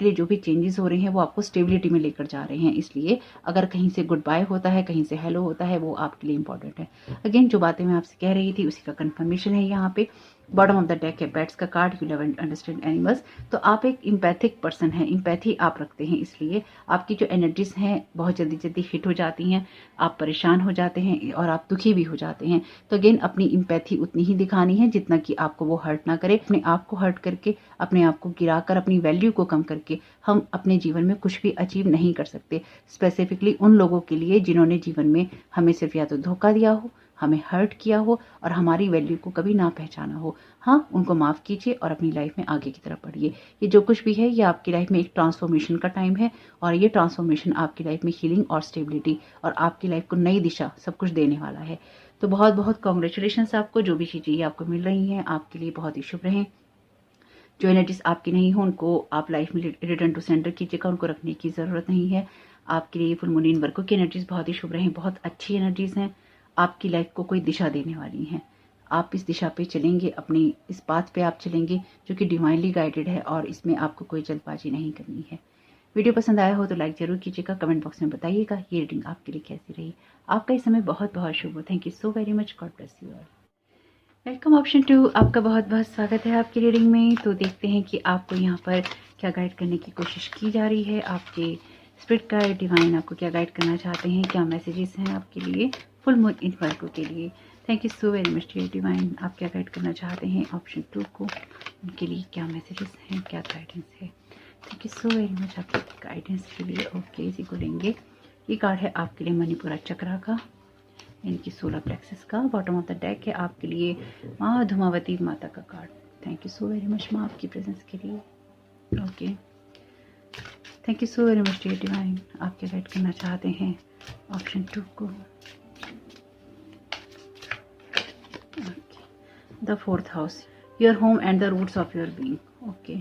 लिए जो भी चेंजेस हो रहे हैं वो आपको स्टेबिलिटी में लेकर जा रहे हैं। इसलिए अगर कहीं से गुड बाय होता है, कहीं से हेलो होता है, वो आपके लिए इंपॉर्टेंट है। अगेन जो बातें मैं आपसे कह रही थी उसी का कंफर्मेशन है यहाँ पे। बॉटम ऑफ द डेक है पेट्स का card, you love and understand animals. तो आप एक इम्पैथिक पर्सन है, इम्पैथी आप रखते हैं, इसलिए आपकी जो एनर्जीज हैं बहुत जल्दी जल्दी हिट हो जाती हैं, आप परेशान हो जाते हैं और आप दुखी भी हो जाते हैं। तो अगेन अपनी इम्पैथी उतनी ही दिखानी है जितना कि आपको वो हर्ट ना करे। अपने आप को हर्ट करके, अपने आप को गिराकर, अपनी वैल्यू को कम करके हम अपने जीवन में कुछ भी अचीव नहीं कर सकते। स्पेसिफिकली उन लोगों के लिए जिन्होंने जीवन में हमें सिर्फ या तो धोखा दिया हो, हमें हर्ट किया हो और हमारी वैल्यू को कभी ना पहचाना हो। हाँ, उनको माफ कीजिए और अपनी लाइफ में आगे की तरफ बढ़िए। ये जो कुछ भी है ये आपकी लाइफ में एक ट्रांसफॉर्मेशन का टाइम है और ये ट्रांसफॉर्मेशन आपकी लाइफ में हीलिंग और स्टेबिलिटी और आपकी लाइफ को नई दिशा सब कुछ देने वाला है। तो बहुत बहुत कॉन्ग्रेचुलेशन आपको, जो भी चीजें आपको मिल रही हैं आपके लिए बहुत ही शुभ रहें। जो एनर्जीज आपकी नहीं हो उनको आप लाइफ में रिटर्न टू सेंटर कीजिएगा, उनको रखने की जरूरत नहीं है। आपके लिए फुल मून इन वर्को की एनर्जीज बहुत ही शुभ रहें, बहुत अच्छी एनर्जीज हैं, आपकी लाइफ को कोई दिशा देने वाली हैं। आप इस दिशा पे चलेंगे, अपनी इस पाथ पे आप चलेंगे जो कि डिवाइनली गाइडेड है और इसमें आपको कोई जल्दबाजी नहीं करनी है। वीडियो पसंद आया हो तो लाइक जरूर कीजिएगा, कमेंट बॉक्स में बताइएगा ये रीडिंग आपके लिए कैसी रही। आपका इस समय बहुत बहुत शुभ हो। Thank you so very much, God bless you all. Welcome option 2, आपका बहुत बहुत स्वागत है आपकी रीडिंग में। तो देखते हैं कि आपको यहाँ पर क्या गाइड करने की कोशिश की जा रही है। आपके स्पिरिट गाइड डिवाइन आपको क्या गाइड करना चाहते हैं, क्या मैसेजेस हैं आपके लिए फुल मून इन वर्को के लिए। Thank you so very much dear divine, आप क्या गाइड करना चाहते हैं ऑप्शन 2 को, उनके लिए क्या मैसेजेस हैं, क्या गाइडेंस है। Thank you so very much आपके गाइडेंस के लिए। ओके, इसी को लेंगे। ये कार्ड है आपके लिए मणिपुरा चक्रा का, इनकी सोलर प्लेक्सिस का। बॉटम ऑफ द डेक है आपके लिए माँ धुमावती माता का card. Thank you so very much माँ आपकी प्रेजेंस के लिए। Okay, thank you so very much dear divine, आप क्या गाइड करना चाहते हैं ऑप्शन 2 को। The 4th house, your home and the roots of your being. Okay,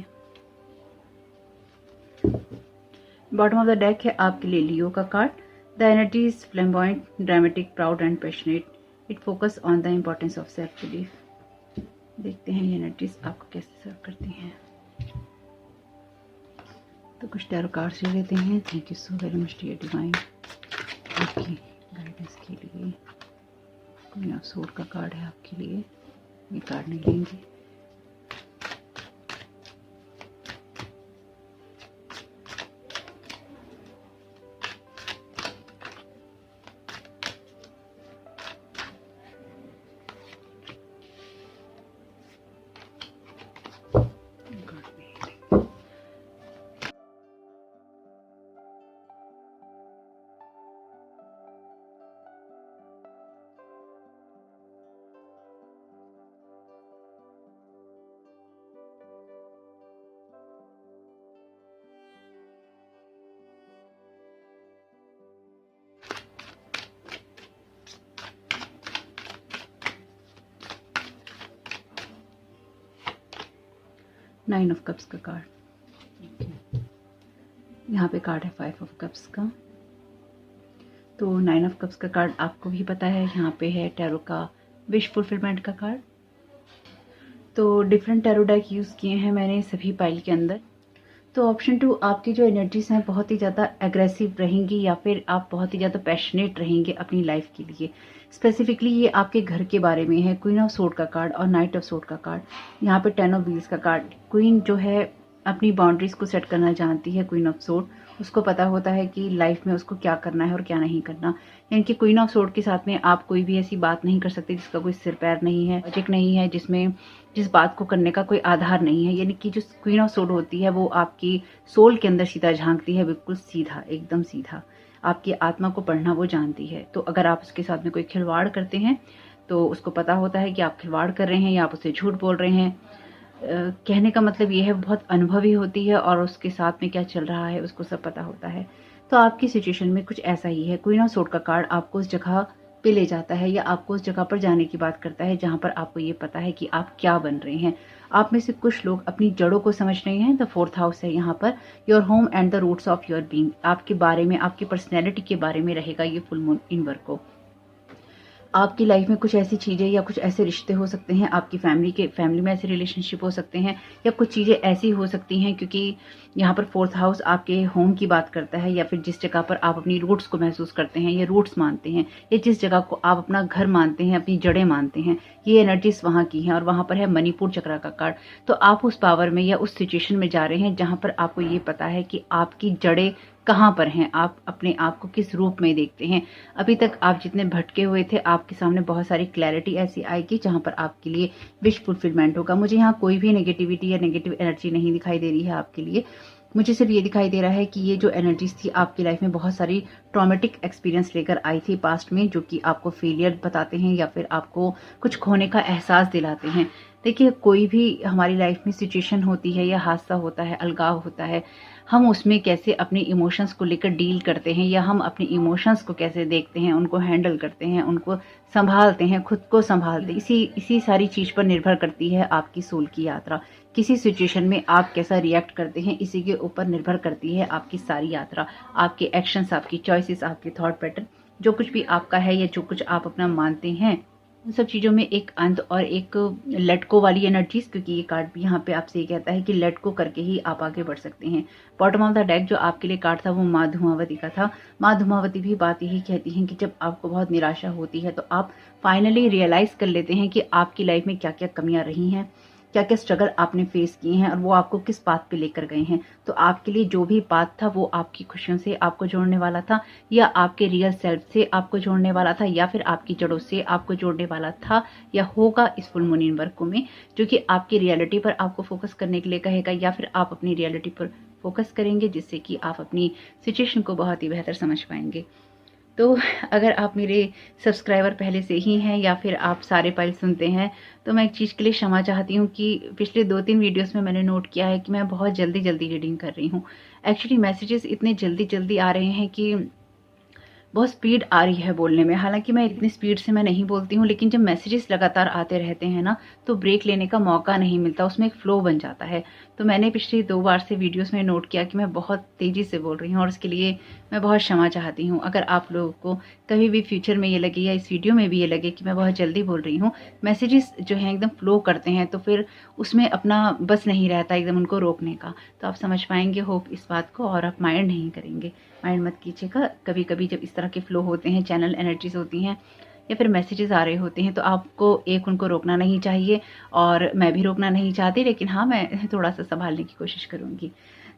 bottom of the deck है आपके लिए लियो का card. The energy is flamboyant, dramatic, proud and passionate. It focus on the importance of self-belief. देखते हैं ये energies आपको कैसे सर्व करती हैं। तो कुछ टैरो कार्ड्स ले लेते हैं। Thank you so very much dear divine आपकी गाइडेंस के लिए। क्वीन ऑफ सोर्ड का कार्ड है आपके लिए, ये कार्ड नहीं लेंगे। नाइन ऑफ कप्स का कार्ड, यहाँ पे कार्ड है 5 ऑफ कप्स का। तो 9 ऑफ कप्स का कार्ड आपको भी पता है, यहाँ पे है टैरो का विश फुलफिलमेंट का कार्ड। तो डिफरेंट टैरो डेक यूज़ किए हैं मैंने सभी पाइल के अंदर। तो ऑप्शन 2, आपकी जो एनर्जीज हैं बहुत ही ज़्यादा एग्रेसिव रहेंगी या फिर आप बहुत ही ज़्यादा पैशनेट रहेंगे अपनी लाइफ के लिए। स्पेसिफिकली ये आपके घर के बारे में है। क्वीन ऑफ सोर्ड का कार्ड और नाइट ऑफ सोर्ड का कार्ड, यहाँ पे 10 ऑफ व्हील्स का कार्ड। क्वीन जो है अपनी बाउंड्रीज को सेट करना जानती है। क्वीन ऑफ सोर्ड, उसको पता होता है कि लाइफ में उसको क्या करना है और क्या नहीं करना। यानी कि क्वीन ऑफ सोर्ड के साथ में आप कोई भी ऐसी बात नहीं कर सकते जिसका कोई सिर पैर नहीं है, लॉजिक नहीं है, जिस बात को करने का कोई आधार नहीं है। यानी कि जो क्वीन ऑफ सोर्ड होती है वो आपकी सोल के अंदर सीधा झांकती है, बिल्कुल सीधा, एकदम सीधा। आपकी आत्मा को पढ़ना वो जानती है। तो अगर आप उसके साथ में कोई खिलवाड़ करते हैं तो उसको पता होता है कि आप खिलवाड़ कर रहे हैं या आप उसे झूठ बोल रहे हैं। कहने का मतलब ये है बहुत अनुभवी होती है और उसके साथ में क्या चल रहा है उसको सब पता होता है। तो आपकी सिचुएशन में कुछ ऐसा ही है। क्वीन ऑफ सोर्ड का कार्ड आपको उस जगह पे ले जाता है या आपको उस जगह पर जाने की बात करता है जहां पर आपको ये पता है कि आप क्या बन रहे हैं। आप में से कुछ लोग अपनी जड़ों को समझ रहे हैं। द 4th हाउस है यहाँ पर, your home and the roots of your being. आपके बारे में, आपकी पर्सनैलिटी के बारे में रहेगा ये फुल मून इन वर्गो। आपकी लाइफ में कुछ ऐसी चीज़ें या कुछ ऐसे रिश्ते हो सकते हैं, आपकी फैमिली में ऐसे रिलेशनशिप हो सकते हैं, या कुछ चीज़ें ऐसी हो सकती हैं, क्योंकि यहाँ पर 4th हाउस आपके होम की बात करता है, या फिर जिस जगह पर आप अपनी रूट्स को महसूस करते हैं या रूट्स मानते हैं, या जिस जगह को आप अपना घर मानते हैं, अपनी जड़ें मानते हैं, ये एनर्जीज वहाँ की हैं। और वहाँ पर है मणिपुर चक्र का कार्ड। तो आप उस पावर में या उस सिचुएशन में जा रहे हैं जहाँ पर आपको ये पता है कि आपकी जड़ें कहाँ पर हैं, आप अपने आप को किस रूप में देखते हैं। अभी तक आप जितने भटके हुए थे, आपके सामने बहुत सारी क्लैरिटी ऐसी आएगी जहां पर आपके लिए विश फुलफिलमेंट होगा। मुझे यहाँ कोई भी नेगेटिविटी या नेगेटिव एनर्जी नहीं दिखाई दे रही है आपके लिए। मुझे सिर्फ ये दिखाई दे रहा है कि ये जो एनर्जीज थी आपकी लाइफ में बहुत सारी ट्रॉमेटिक एक्सपीरियंस लेकर आई थी पास्ट में, जो कि आपको फेलियर बताते हैं या फिर आपको कुछ खोने का एहसास दिलाते हैं। देखिए, कोई भी हमारी लाइफ में सिचुएशन होती है या हादसा होता है, अलगाव होता है, हम उसमें कैसे अपने इमोशंस को लेकर डील करते हैं, या हम अपने इमोशंस को कैसे देखते हैं, उनको हैंडल करते हैं, उनको संभालते हैं, खुद को संभालते हैं, इसी सारी चीज पर निर्भर करती है आपकी सोल की यात्रा। किसी सिचुएशन में आप कैसा रिएक्ट करते हैं, इसी के ऊपर निर्भर करती है आपकी सारी यात्रा। आपके एक्शंस, आपकी चॉइसेस, आपके थॉट पैटर्न, जो कुछ भी आपका है या जो कुछ आप अपना मानते हैं, उन सब चीज़ों में एक अंत और एक लेट गो वाली एनर्जीज, क्योंकि ये कार्ड भी यहाँ पे आपसे ये कहता है कि लेट गो करके ही आप आगे बढ़ सकते हैं। बॉटम ऑफ द डेक जो आपके लिए कार्ड था वो माँ धूमावती का था। माँ धूमावती भी बात यही कहती हैं कि जब आपको बहुत निराशा होती है तो आप फाइनली रियलाइज कर लेते हैं कि आपकी लाइफ में क्या क्या कमियां रही हैं, क्या क्या स्ट्रगल आपने फेस किए हैं और वो आपको किस पाथ पे लेकर गए हैं। तो आपके लिए जो भी पाथ था वो आपकी खुशियों से आपको जोड़ने वाला था, या आपके रियल सेल्फ से आपको जोड़ने वाला था, या फिर आपकी जड़ों से आपको जोड़ने वाला था या होगा इस फुल मून इन वर्गों में, जो कि आपकी रियलिटी पर आपको फोकस करने के लिए कहेगा, या फिर आप अपनी रियलिटी पर फोकस करेंगे, जिससे कि आप अपनी सिचुएशन को बहुत ही बेहतर समझ पाएंगे। तो अगर आप मेरे सब्सक्राइबर पहले से ही हैं या फिर आप सारे पाइल सुनते हैं, तो मैं एक चीज़ के लिए क्षमा चाहती हूँ कि पिछले 2-3 वीडियोस में मैंने नोट किया है कि मैं बहुत जल्दी रीडिंग कर रही हूँ। एक्चुअली मैसेजेस इतने जल्दी आ रहे हैं कि बहुत स्पीड आ रही है बोलने में। हालांकि मैं इतनी स्पीड से मैं नहीं बोलती हूँ, लेकिन जब मैसेजेस लगातार आते रहते हैं ना, तो ब्रेक लेने का मौका नहीं मिलता, उसमें एक फ्लो बन जाता है। तो मैंने पिछली 2 बार से वीडियोस में नोट किया कि मैं बहुत तेज़ी से बोल रही हूँ, और उसके लिए मैं बहुत क्षमा चाहती हूँ। अगर आप लोगों को कभी भी फ्यूचर में ये लगे या इस वीडियो में भी ये लगे कि मैं बहुत जल्दी बोल रही हूँ, मैसेजेस जो हैं एकदम फ्लो करते हैं, तो फिर उसमें अपना बस नहीं रहता एकदम उनको रोकने का। तो आप समझ पाएंगे होप इस बात को, और आप माइंड नहीं करेंगे, माइंड मत कीजिएगा। कभी कभी जब इस तरह के फ्लो होते हैं, चैनल एनर्जीज होती हैं या फिर मैसेजेस आ रहे होते हैं, तो आपको उनको रोकना नहीं चाहिए, और मैं भी रोकना नहीं चाहती, लेकिन हाँ, मैं थोड़ा सा संभालने की कोशिश करूँगी।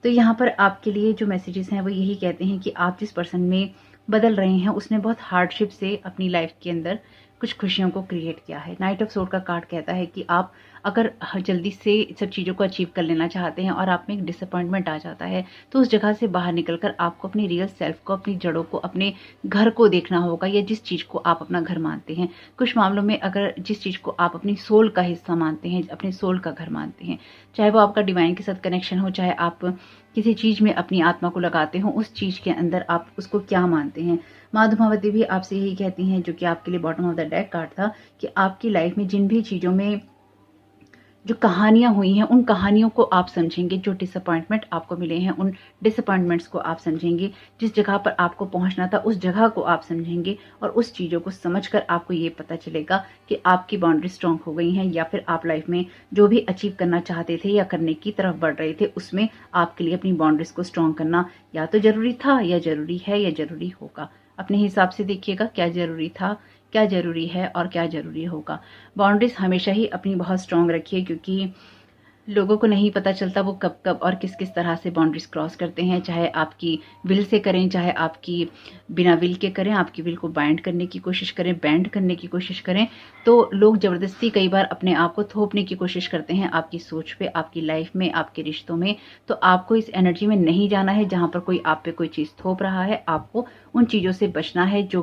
तो यहाँ पर आपके लिए जो मैसेजेस हैं वो यही कहते हैं कि आप जिस पर्सन में बदल रहे हैं उसने बहुत हार्डशिप से अपनी लाइफ के अंदर कुछ खुशियों को क्रिएट किया है। नाइट ऑफ सोर्ड का कार्ड कहता है कि आप अगर जल्दी से सब चीज़ों को अचीव कर लेना चाहते हैं और आप में एक डिसअपॉइंटमेंट आ जाता है, तो उस जगह से बाहर निकलकर आपको अपनी रियल सेल्फ को, अपनी जड़ों को, अपने घर को देखना होगा, या जिस चीज़ को आप अपना घर मानते हैं। कुछ मामलों में अगर जिस चीज़ को आप अपनी सोल का हिस्सा मानते हैं, अपने सोल का घर मानते हैं, चाहे वो आपका डिवाइन के साथ कनेक्शन हो, चाहे आप किसी चीज़ में अपनी आत्मा को लगाते हो, उस चीज़ के अंदर आप उसको क्या मानते हैं। माँ धूमावती भी आपसे यही कहती हैं, जो कि आपके लिए bottom of the deck card था, कि आपकी लाइफ में जिन भी चीज़ों में जो कहानियां हुई हैं, उन कहानियों को आप समझेंगे। जो डिसअपॉइंटमेंट आपको मिले हैं, उन डिसअपॉइंटमेंट्स को आप समझेंगे। जिस जगह पर आपको पहुंचना था, उस जगह को आप समझेंगे, और उस चीज़ों को समझकर आपको ये पता चलेगा कि आपकी बाउंड्री स्ट्रॉन्ग हो गई हैं, या फिर आप लाइफ में जो भी अचीव करना चाहते थे या करने की तरफ बढ़ रहे थे, उसमें आपके लिए अपनी बाउंड्रीज को स्ट्रॉन्ग करना या तो जरूरी था, या जरूरी है, या जरूरी होगा। अपने हिसाब से देखिएगा क्या जरूरी था, क्या जरूरी है और क्या जरूरी होगा। बाउंड्रीज हमेशा ही अपनी बहुत स्ट्रांग रखिए, क्योंकि लोगों को नहीं पता चलता वो कब कब और किस किस तरह से बाउंड्रीज क्रॉस करते हैं। चाहे आपकी विल से करें, चाहे आपकी बिना विल के करें, आपकी विल को बाइंड करने की कोशिश करें, बैंड करने की कोशिश करें, तो लोग जबरदस्ती कई बार अपने आप को थोपने की कोशिश करते हैं आपकी सोच पे, आपकी लाइफ में, आपके रिश्तों में। तो आपको इस एनर्जी में नहीं जाना है जहां पर कोई आप पे कोई चीज थोप रहा है। आपको उन चीजों से बचना है जो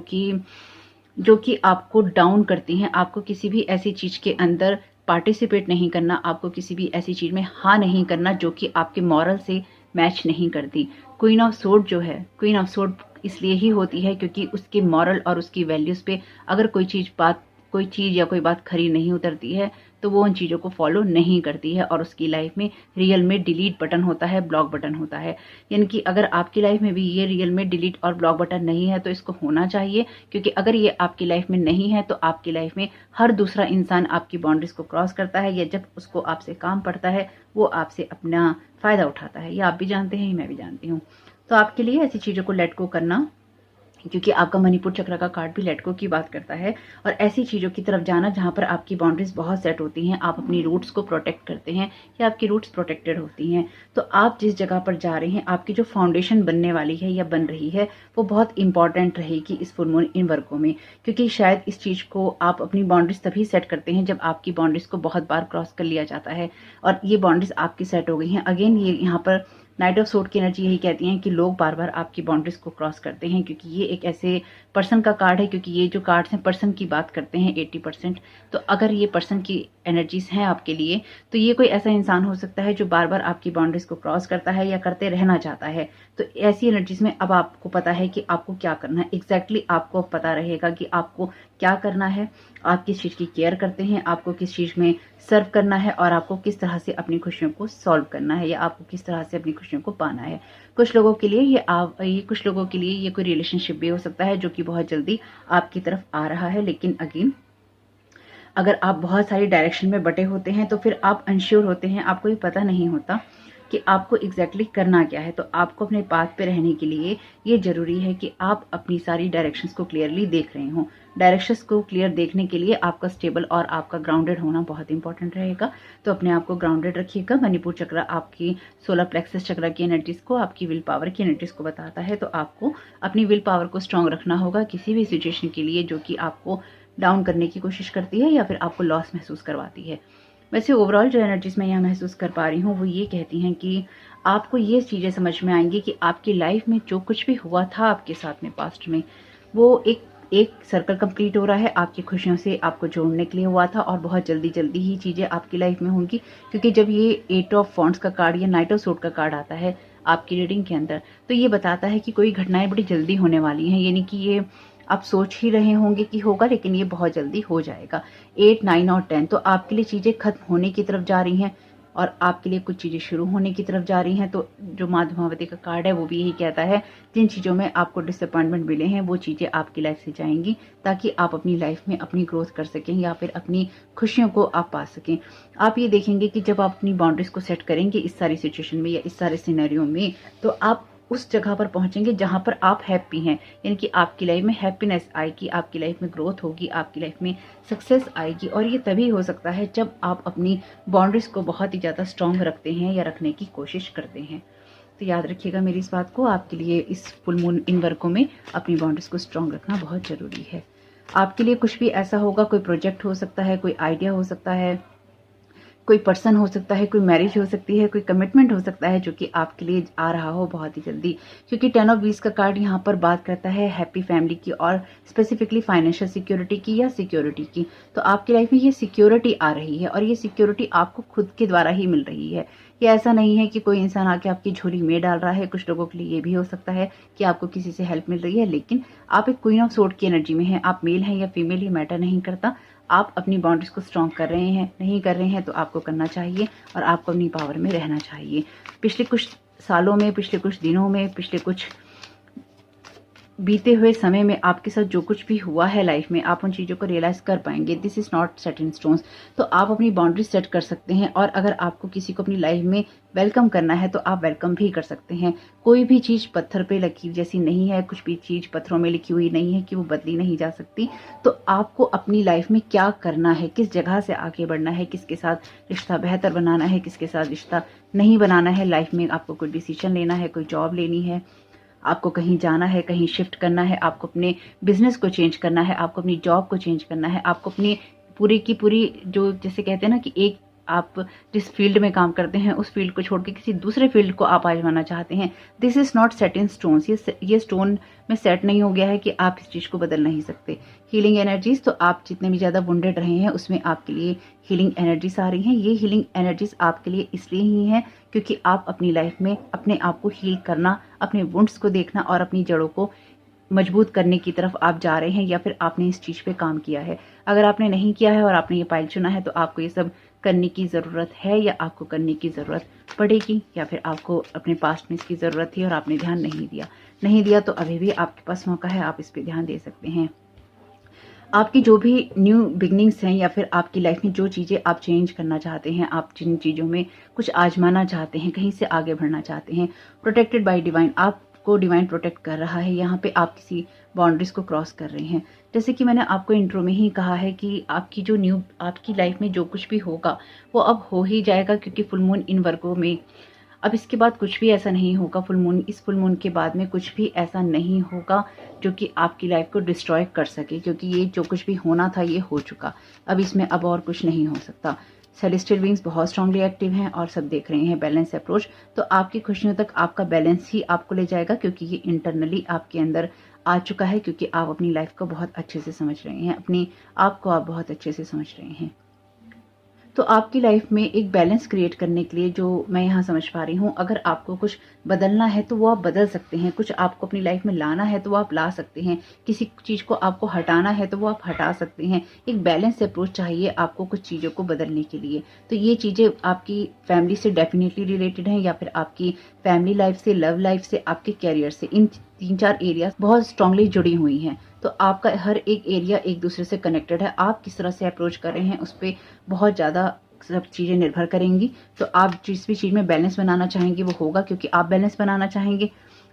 कि आपको डाउन करती हैं। आपको किसी भी ऐसी चीज के अंदर पार्टिसिपेट नहीं करना, आपको किसी भी ऐसी चीज में हाँ नहीं करना जो कि आपके मॉरल से मैच नहीं करती। क्वीन ऑफ सोर्ड जो है, क्वीन ऑफ सोर्ड इसलिए ही होती है क्योंकि उसके मॉरल और उसकी वैल्यूज पे अगर कोई चीज़ या कोई बात खरी नहीं उतरती है तो वो उन चीज़ों को फॉलो नहीं करती है और उसकी लाइफ में रियल में डिलीट बटन होता है, ब्लॉक बटन होता है। यानी कि अगर आपकी लाइफ में भी ये रियल में डिलीट और ब्लॉक बटन नहीं है तो इसको होना चाहिए, क्योंकि अगर ये आपकी लाइफ में नहीं है तो आपकी लाइफ में हर दूसरा इंसान आपकी बाउंड्रीज को क्रॉस करता है, या जब उसको आपसे काम पड़ता है वो आपसे अपना फ़ायदा उठाता है। ये आप भी जानते हैं, मैं भी जानती हूँ। तो आपके लिए ऐसी चीज़ों को लेट गो करना, क्योंकि आपका मणिपुर चक्र का कार्ड भी लेट गो की बात करता है, और ऐसी चीज़ों की तरफ जाना जहाँ पर आपकी बाउंड्रीज बहुत सेट होती हैं, आप अपनी रूट्स को प्रोटेक्ट करते हैं या आपकी रूट्स प्रोटेक्टेड होती हैं। तो आप जिस जगह पर जा रहे हैं, आपकी जो फाउंडेशन बनने वाली है या बन रही है वो बहुत इंपॉर्टेंट रहेगी इस फुल मून इन वर्गों में, क्योंकि शायद इस चीज़ को आप अपनी बाउंड्रीज तभी सेट करते हैं जब आपकी बाउंड्रीज को बहुत बार क्रॉस कर लिया जाता है और ये बाउंड्रीज आपकी सेट हो गई हैं। अगेन ये यहाँ पर नाइट ऑफ सोर्ड की एनर्जी यही कहती है कि लोग बार बार आपकी बाउंड्रीज को क्रॉस करते हैं, क्योंकि ये एक ऐसे पर्सन का कार्ड है, क्योंकि ये जो कार्ड्स हैं पर्सन की बात करते हैं 80%। तो अगर ये पर्सन की एनर्जीज हैं आपके लिए तो ये कोई ऐसा इंसान हो सकता है जो बार बार आपकी बाउंड्रीज को क्रॉस करता है या करते रहना चाहता है। तो ऐसी एनर्जीज में अब आपको पता है कि आपको क्या करना है, एग्जैक्टली आपको पता रहेगा कि आपको क्या करना है, आप किस चीज़ की केयर करते हैं, आपको किस चीज़ में सर्व करना है और आपको किस तरह से अपनी खुशियों को सॉल्व करना है या आपको किस तरह से अपनी खुशियों को पाना है। कुछ लोगों के लिए कुछ लोगों के लिए ये कोई रिलेशनशिप भी हो सकता है जो कि बहुत जल्दी आपकी तरफ आ रहा है। लेकिन अगेन अगर आप बहुत सारी डायरेक्शन में बटे होते हैं तो फिर आप अनश्योर होते हैं, आपको ये पता नहीं होता कि आपको एग्जैक्टली करना क्या है। तो आपको अपने पाथ पे रहने के लिए ये जरूरी है कि आप अपनी सारी डायरेक्शंस को क्लियरली देख रहे हो। डायरेक्शंस को क्लियर देखने के लिए आपका स्टेबल और आपका ग्राउंडेड होना बहुत इंपॉर्टेंट रहेगा। तो अपने आप को ग्राउंडेड रखिएगा। मणिपुर चक्र आपकी सोलर प्लेक्सस चक्र की एनर्जीज को, आपकी विल पावर की एनर्जीज को बताता है। तो आपको अपनी विल पावर को स्ट्रांग रखना होगा किसी भी सिचुएशन के लिए जो कि आपको डाउन करने की कोशिश करती है या फिर आपको लॉस महसूस करवाती है। वैसे ओवरऑल जो एनर्जीज मैं यहाँ महसूस कर पा रही हूँ वो ये कहती हैं कि आपको ये चीज़ें समझ में आएंगी कि आपकी लाइफ में जो कुछ भी हुआ था आपके साथ में पास्ट में, वो एक सर्कल कंप्लीट हो रहा है, आपकी खुशियों से आपको जोड़ने के लिए हुआ था और बहुत जल्दी जल्दी ही चीज़ें आपकी लाइफ में होंगी। क्योंकि जब ये 8 ऑफ वॉन्ड्स का कार्ड या नाइट ऑफ सोर्ड का कार्ड आता है आपकी रीडिंग के अंदर, तो ये बताता है कि कोई घटनाएं बड़ी जल्दी होने वाली हैं। यानी कि ये आप सोच ही रहे होंगे कि होगा, लेकिन ये बहुत जल्दी हो जाएगा। 8, 9 और 10 तो आपके लिए चीज़ें खत्म होने की तरफ जा रही हैं और आपके लिए कुछ चीज़ें शुरू होने की तरफ जा रही हैं। तो जो माँ धूमावती का कार्ड है वो भी यही कहता है, जिन चीज़ों में आपको डिसअपॉइंटमेंट मिले हैं वो चीज़ें आपकी लाइफ से जाएंगी, ताकि आप अपनी लाइफ में अपनी ग्रोथ कर सकें या फिर अपनी खुशियों को आप पा सकें। आप ये देखेंगे कि जब आप अपनी बाउंड्रीज को सेट करेंगे इस सारी सिचुएशन में या इस सारे सिनेरियो में, तो आप उस जगह पर पहुंचेंगे जहां पर आप हैप्पी हैं। यानी कि आपकी लाइफ में हैप्पीनेस आएगी, आपकी लाइफ में ग्रोथ होगी, आपकी लाइफ में सक्सेस आएगी। और ये तभी हो सकता है जब आप अपनी बाउंड्रीज को बहुत ही ज़्यादा स्ट्रांग रखते हैं या रखने की कोशिश करते हैं। तो याद रखिएगा मेरी इस बात को, आपके लिए इस फुल मून इन वर्गों में अपनी बाउंड्रीज को स्ट्रांग रखना बहुत ज़रूरी है। आपके लिए कुछ भी ऐसा होगा, कोई प्रोजेक्ट हो सकता है, कोई आइडिया हो सकता है, कोई पर्सन हो सकता है, कोई मैरिज हो सकती है, कोई कमिटमेंट हो सकता है जो कि आपके लिए आ रहा हो बहुत ही जल्दी। क्योंकि 10 ऑफ व्हील्स का कार्ड यहाँ पर बात करता है हैप्पी फैमिली की और स्पेसिफिकली फाइनेंशियल सिक्योरिटी की या सिक्योरिटी की। तो आपकी लाइफ में ये सिक्योरिटी आ रही है और ये सिक्योरिटी आपको खुद के द्वारा ही मिल रही है। ये ऐसा नहीं है कि कोई इंसान आके आपकी झोली में डाल रहा है। कुछ लोगों के लिए ये भी हो सकता है कि आपको किसी से हेल्प मिल रही है, लेकिन आप एक क्वीन ऑफ सोर्ड की एनर्जी में हैं। आप मेल हैं या फीमेल, ये मैटर नहीं करता। आप अपनी बाउंड्रीज को स्ट्रांग कर रहे हैं, नहीं कर रहे हैं तो आपको करना चाहिए और आपको अपनी पावर में रहना चाहिए। पिछले कुछ सालों में, पिछले कुछ दिनों में, पिछले कुछ बीते हुए समय में आपके साथ जो कुछ भी हुआ है लाइफ में, आप उन चीज़ों को रियलाइज कर पाएंगे। This is not set in stones. तो आप अपनी बाउंड्री सेट कर सकते हैं और अगर आपको किसी को अपनी लाइफ में वेलकम करना है तो आप वेलकम भी कर सकते हैं। कोई भी चीज़ पत्थर पे लकीर जैसी नहीं है, कुछ भी चीज़ पत्थरों में लिखी हुई नहीं है कि वो बदली नहीं जा सकती। तो आपको अपनी लाइफ में क्या करना है, किस जगह से आगे बढ़ना है, किसके साथ रिश्ता बेहतर बनाना है, किसके साथ रिश्ता नहीं बनाना है। लाइफ में आपको कोई डिसीजन लेना है, कोई जॉब लेनी है, आपको कहीं जाना है, कहीं शिफ्ट करना है, आपको अपने बिजनेस को चेंज करना है, आपको अपनी जॉब को चेंज करना है, आपको अपनी पूरी की पूरी जो जैसे कहते हैं ना कि एक आप जिस फील्ड में काम करते हैं उस फील्ड को छोड़ के किसी दूसरे फील्ड को आप आजमाना चाहते हैं। This is not set in stones. ये स्टोन में सेट नहीं हो गया है कि आप इस चीज़ को बदल नहीं सकते। Healing energies. तो आप जितने भी ज़्यादा वुंडेड रहे हैं उसमें आपके लिए हीलिंग एनर्जीज आ रही हैं। ये हीलिंग एनर्जीज आपके लिए इसलिए ही हैं क्योंकि आप अपनी लाइफ में अपने आप को हील करना, अपने वुंड्स को देखना और अपनी जड़ों को मजबूत करने की तरफ आप जा रहे हैं, या फिर आपने इस चीज़ पे काम किया है। अगर आपने नहीं किया है और आपने ये पाइल चुना है तो आपको ये सब करने की ज़रूरत है, या आपको करने की ज़रूरत पड़ेगी, या फिर आपको अपने पास्ट में इसकी ज़रूरत थी और आपने ध्यान नहीं दिया तो अभी भी आपके पास मौका है, आप इस पर ध्यान दे सकते हैं। आपकी जो भी न्यू बिगनिंग्स हैं, या फिर आपकी लाइफ में जो चीज़ें आप चेंज करना चाहते हैं, आप जिन चीज़ों में कुछ आजमाना चाहते हैं, कहीं से आगे बढ़ना चाहते हैं, प्रोटेक्टेड बाय डिवाइन, आपको डिवाइन प्रोटेक्ट कर रहा है। यहाँ पे आप किसी बाउंड्रीज को क्रॉस कर रहे हैं। जैसे कि मैंने आपको इंट्रो में ही कहा है कि आपकी लाइफ में जो कुछ भी होगा वो अब हो ही जाएगा, क्योंकि फुल मून इन वर्गों में अब इसके बाद कुछ भी ऐसा नहीं होगा। इस फुल मून के बाद में कुछ भी ऐसा नहीं होगा जो कि आपकी लाइफ को डिस्ट्रॉय कर सके, क्योंकि ये जो कुछ भी होना था ये हो चुका। अब इसमें अब और कुछ नहीं हो सकता। सेलेस्टियल बीइंग्स बहुत स्ट्रांगली एक्टिव हैं और सब देख रहे हैं बैलेंस अप्रोच। तो आपकी खुशियों तक आपका बैलेंस ही आपको ले जाएगा, क्योंकि ये इंटरनली आपके अंदर आ चुका है, क्योंकि आप अपनी लाइफ को बहुत अच्छे से समझ रहे हैं, अपनी आप को आप बहुत अच्छे से समझ रहे हैं। तो आपकी लाइफ में एक बैलेंस क्रिएट करने के लिए जो मैं यहाँ समझ पा रही हूँ, अगर आपको कुछ बदलना है तो वो आप बदल सकते हैं, कुछ आपको अपनी लाइफ में लाना है तो वो आप ला सकते हैं, किसी चीज़ को आपको हटाना है तो वो आप हटा सकते हैं। एक बैलेंस अप्रोच चाहिए आपको कुछ चीज़ों को बदलने के लिए। तो ये चीज़ें आपकी फैमिली से डेफिनेटली रिलेटेड हैं, या फिर आपकी फैमिली लाइफ से, लव लाइफ से, आपके कैरियर से, इन 3-4 एरिया बहुत स्ट्रांगली जुड़ी हुई हैं। तो आपका हर एक एरिया एक दूसरे से कनेक्टेड है। आप किस तरह से अप्रोच कर रहे हैं उस पर बहुत ज़्यादा सब चीज़ें निर्भर करेंगी। तो आप जिस भी चीज़ में बैलेंस बनाना चाहेंगे वो होगा, क्योंकि आप बैलेंस बनाना चाहेंगे।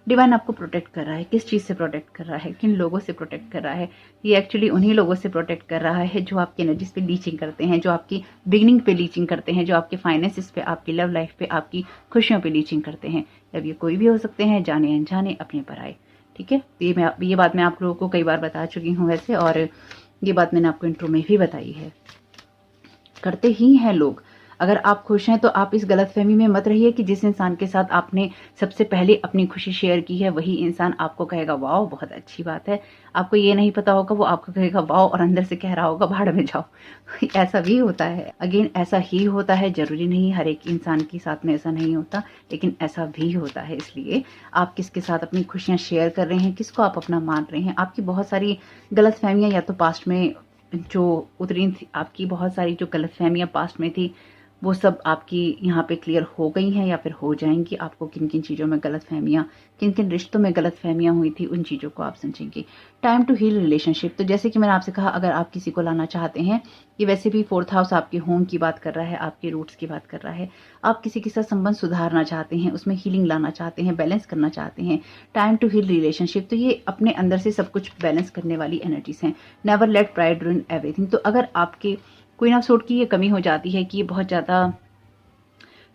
डिवाइन आपको प्रोटेक्ट कर रहा है। किस चीज़ से प्रोटेक्ट कर रहा है, किन लोगों से प्रोटेक्ट कर रहा है? ये एक्चुअली उन्हीं लोगों से प्रोटेक्ट कर रहा है जो आपकी एनर्जीज पे लीचिंग करते हैं, जो आपकी बिगनिंग पे लीचिंग करते हैं, जो आपके फाइनेंसिस पे, आपकी लव लाइफ पे, आपकी खुशियों पे लीचिंग करते हैं। अब ये कोई भी हो सकते हैं, जाने अनजाने, अपने पर आए। ठीक है, ये बात मैं आप लोगों को कई बार बता चुकी हूँ वैसे, और ये बात मैंने आपको इंट्रो में भी बताई है। करते ही हैं लोग। अगर आप खुश हैं तो आप इस गलतफहमी में मत रहिए कि जिस इंसान के साथ आपने सबसे पहले अपनी खुशी शेयर की है वही इंसान आपको कहेगा वाओ बहुत अच्छी बात है। आपको ये नहीं पता होगा वो आपको कहेगा वाओ और अंदर से कह रहा होगा भाड़ में जाओ। ऐसा भी होता है। अगेन ऐसा ही होता है, जरूरी नहीं हर एक इंसान के साथ में ऐसा नहीं होता, लेकिन ऐसा भी होता है। इसलिए आप किसके साथ अपनी खुशियां शेयर कर रहे हैं, किसको आप अपना मान रहे हैं। आपकी बहुत सारी गलतफहमियां या तो पास्ट में जो उतरी थी, आपकी बहुत सारी जो गलतफहमियां पास्ट में थी वो सब आपकी यहाँ पे क्लियर हो गई हैं या फिर हो जाएंगी। आपको किन किन चीज़ों में गलतफहमियां, किन किन रिश्तों में गलतफहमियां हुई थी, उन चीज़ों को आप समझेंगे। Time to heal relationship. तो जैसे कि मैंने आपसे कहा, अगर आप किसी को लाना चाहते हैं, ये वैसे भी 4th हाउस आपके होम की बात कर रहा है, आपके रूट्स की बात कर रहा है। आप किसी के साथ संबंध सुधारना चाहते हैं, उसमें हीलिंग लाना चाहते हैं, बैलेंस करना चाहते हैं। टाइम टू हील रिलेशनशिप, तो ये अपने अंदर से सब कुछ बैलेंस करने वाली एनर्जीज हैं। Never let pride ruin everything. तो अगर आपके क्वीन ऑफ सोर्ड की ये कमी हो जाती है कि ये बहुत ज़्यादा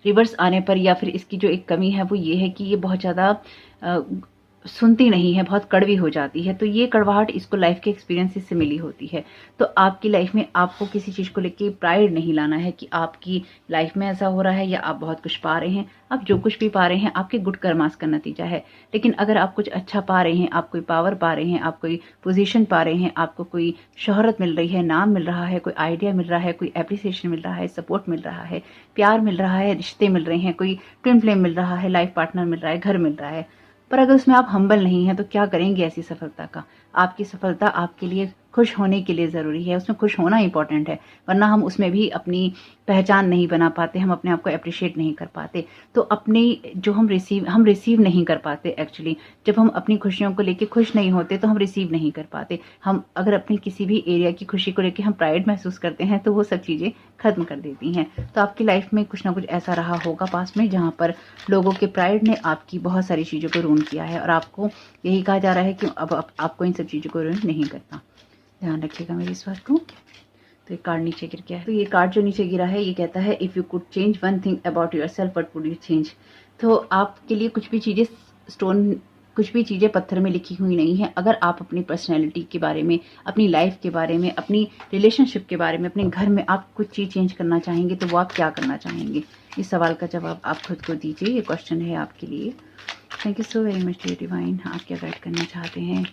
रिवर्स आने पर, या फिर इसकी जो एक कमी है वो ये है कि ये बहुत ज़्यादा सुनती नहीं है, बहुत कड़वी हो जाती है। तो ये कड़वाहट इसको लाइफ के एक्सपीरियंसेस से मिली होती है। तो आपकी लाइफ में आपको किसी चीज़ को लेके प्राइड नहीं लाना है कि आपकी लाइफ में ऐसा हो रहा है या आप बहुत कुछ पा रहे हैं। आप जो कुछ भी पा रहे हैं आपके गुड कर्मास का नतीजा है। लेकिन अगर आप कुछ अच्छा पा रहे हैं, आप कोई पावर पा रहे हैं, आप कोई पोजीशन पा रहे हैं, आपको कोई शोहरत मिल रही है, नाम मिल रहा है, कोई आइडिया मिल रहा है, कोई एप्रिसिएशन मिल रहा है, सपोर्ट मिल रहा है, प्यार मिल रहा है, रिश्ते मिल रहे हैं, कोई ट्विन फ्लेम मिल रहा है, लाइफ पार्टनर मिल रहा है, घर मिल रहा है, पर अगर उसमें आप हम्बल नहीं हैं तो क्या करेंगे ऐसी सफलता का? आपकी सफलता आपके लिए खुश होने के लिए ज़रूरी है, उसमें खुश होना इंपॉर्टेंट है, वरना हम उसमें भी अपनी पहचान नहीं बना पाते, हम अपने आप को अप्रिशिएट नहीं कर पाते। तो अपनी जो हम रिसीव नहीं कर पाते एक्चुअली। जब हम अपनी खुशियों को लेके खुश नहीं होते तो हम रिसीव नहीं कर पाते। हम अगर अपनी किसी भी एरिया की खुशी को लेके हम प्राइड महसूस करते हैं तो वो सब चीज़ें खत्म कर देती हैं। तो आपकी लाइफ में कुछ ना कुछ ऐसा रहा होगा पास्ट में जहाँ पर लोगों के प्राइड ने आपकी बहुत सारी चीज़ों को रूइन किया है, और आपको यही कहा जा रहा है कि अब आपको इन सब चीज़ों को रूइन नहीं करना। ध्यान रखिएगा मेरी इस बात को। तो ये कार्ड नीचे गिर गया है। तो ये कार्ड जो नीचे गिरा है ये कहता है if you could change one thing about yourself what would you change. तो आपके लिए कुछ भी चीज़ें पत्थर में लिखी हुई नहीं है। अगर आप अपनी पर्सनैलिटी के बारे में, अपनी लाइफ के बारे में, अपनी रिलेशनशिप के बारे में, अपने घर में आप कुछ चीज़ चेंज करना चाहेंगे तो वो आप क्या करना चाहेंगे? इस सवाल का जवाब आप खुद को दीजिए। ये क्वेश्चन है आपके लिए। Thank you so very much dear divine. आप क्या गाइड करना चाहते हैं?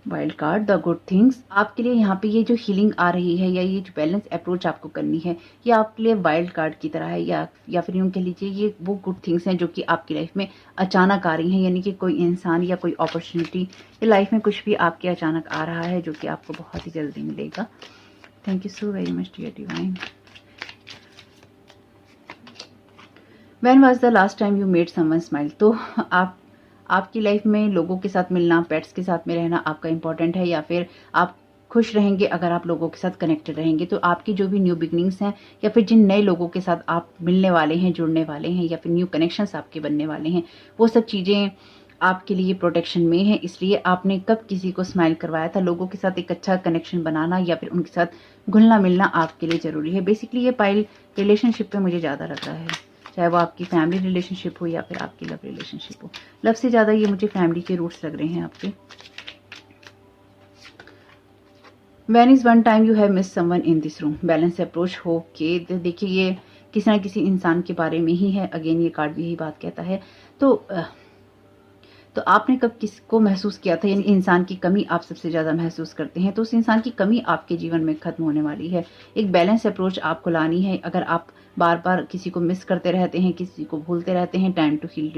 Wild card the good things. आपके लिए यहाँ पे ये जो हीलिंग आ रही है या ये जो बैलेंस अप्रोच आपको करनी है, ये आपके लिए वाइल्ड कार्ड की तरह है, या फिर यूँ कह लीजिए ये वो गुड थिंग्स हैं जो कि आपकी लाइफ में अचानक आ रही हैं। यानी कि कोई इंसान या कोई अपॉर्चुनिटी या लाइफ में कुछ भी आपके अचानक आ रहा है जो कि आपको बहुत ही जल्दी मिलेगा। Thank you so very much dear divine. When was the last time you made someone smile. तो आपकी लाइफ में लोगों के साथ मिलना, पेट्स के साथ में रहना आपका इंपॉर्टेंट है, या फिर आप खुश रहेंगे अगर आप लोगों के साथ कनेक्टेड रहेंगे। तो आपकी जो भी न्यू बिगनिंग्स हैं या फिर जिन नए लोगों के साथ आप मिलने वाले हैं, जुड़ने वाले हैं, या फिर न्यू कनेक्शंस आपके बनने वाले हैं, वो सब चीज़ें आपके लिए प्रोटेक्शन में है। इसलिए आपने कब किसी को स्माइल करवाया था, लोगों के साथ एक अच्छा कनेक्शन बनाना या फिर उनके साथ घुलना मिलना आपके लिए ज़रूरी है। बेसिकली ये पाइल रिलेशनशिप पे मुझे ज़्यादा लग रहा है, चाहे वो आपकी फैमिली रिलेशनशिप हो या फिर आपकी लव रिलेशनशिप हो। लव से ज़्यादा ये मुझे फैमिली के रूट्स लग रहे हैं आपके। When is one time you have miss someone in this room. Balance approach हो के देखिए ये किसी ना किसी इंसान के बारे में ही है। अगेन ये कार्ड भी यही बात कहता है। तो आपने कब किसको महसूस किया था, यानी इंसान की कमी आप सबसे ज़्यादा महसूस करते हैं, तो उस इंसान की कमी आपके जीवन में खत्म होने वाली है। एक बैलेंस अप्रोच आपको लानी है। अगर आप बार बार किसी को मिस करते रहते हैं, किसी को भूलते रहते हैं, time to heal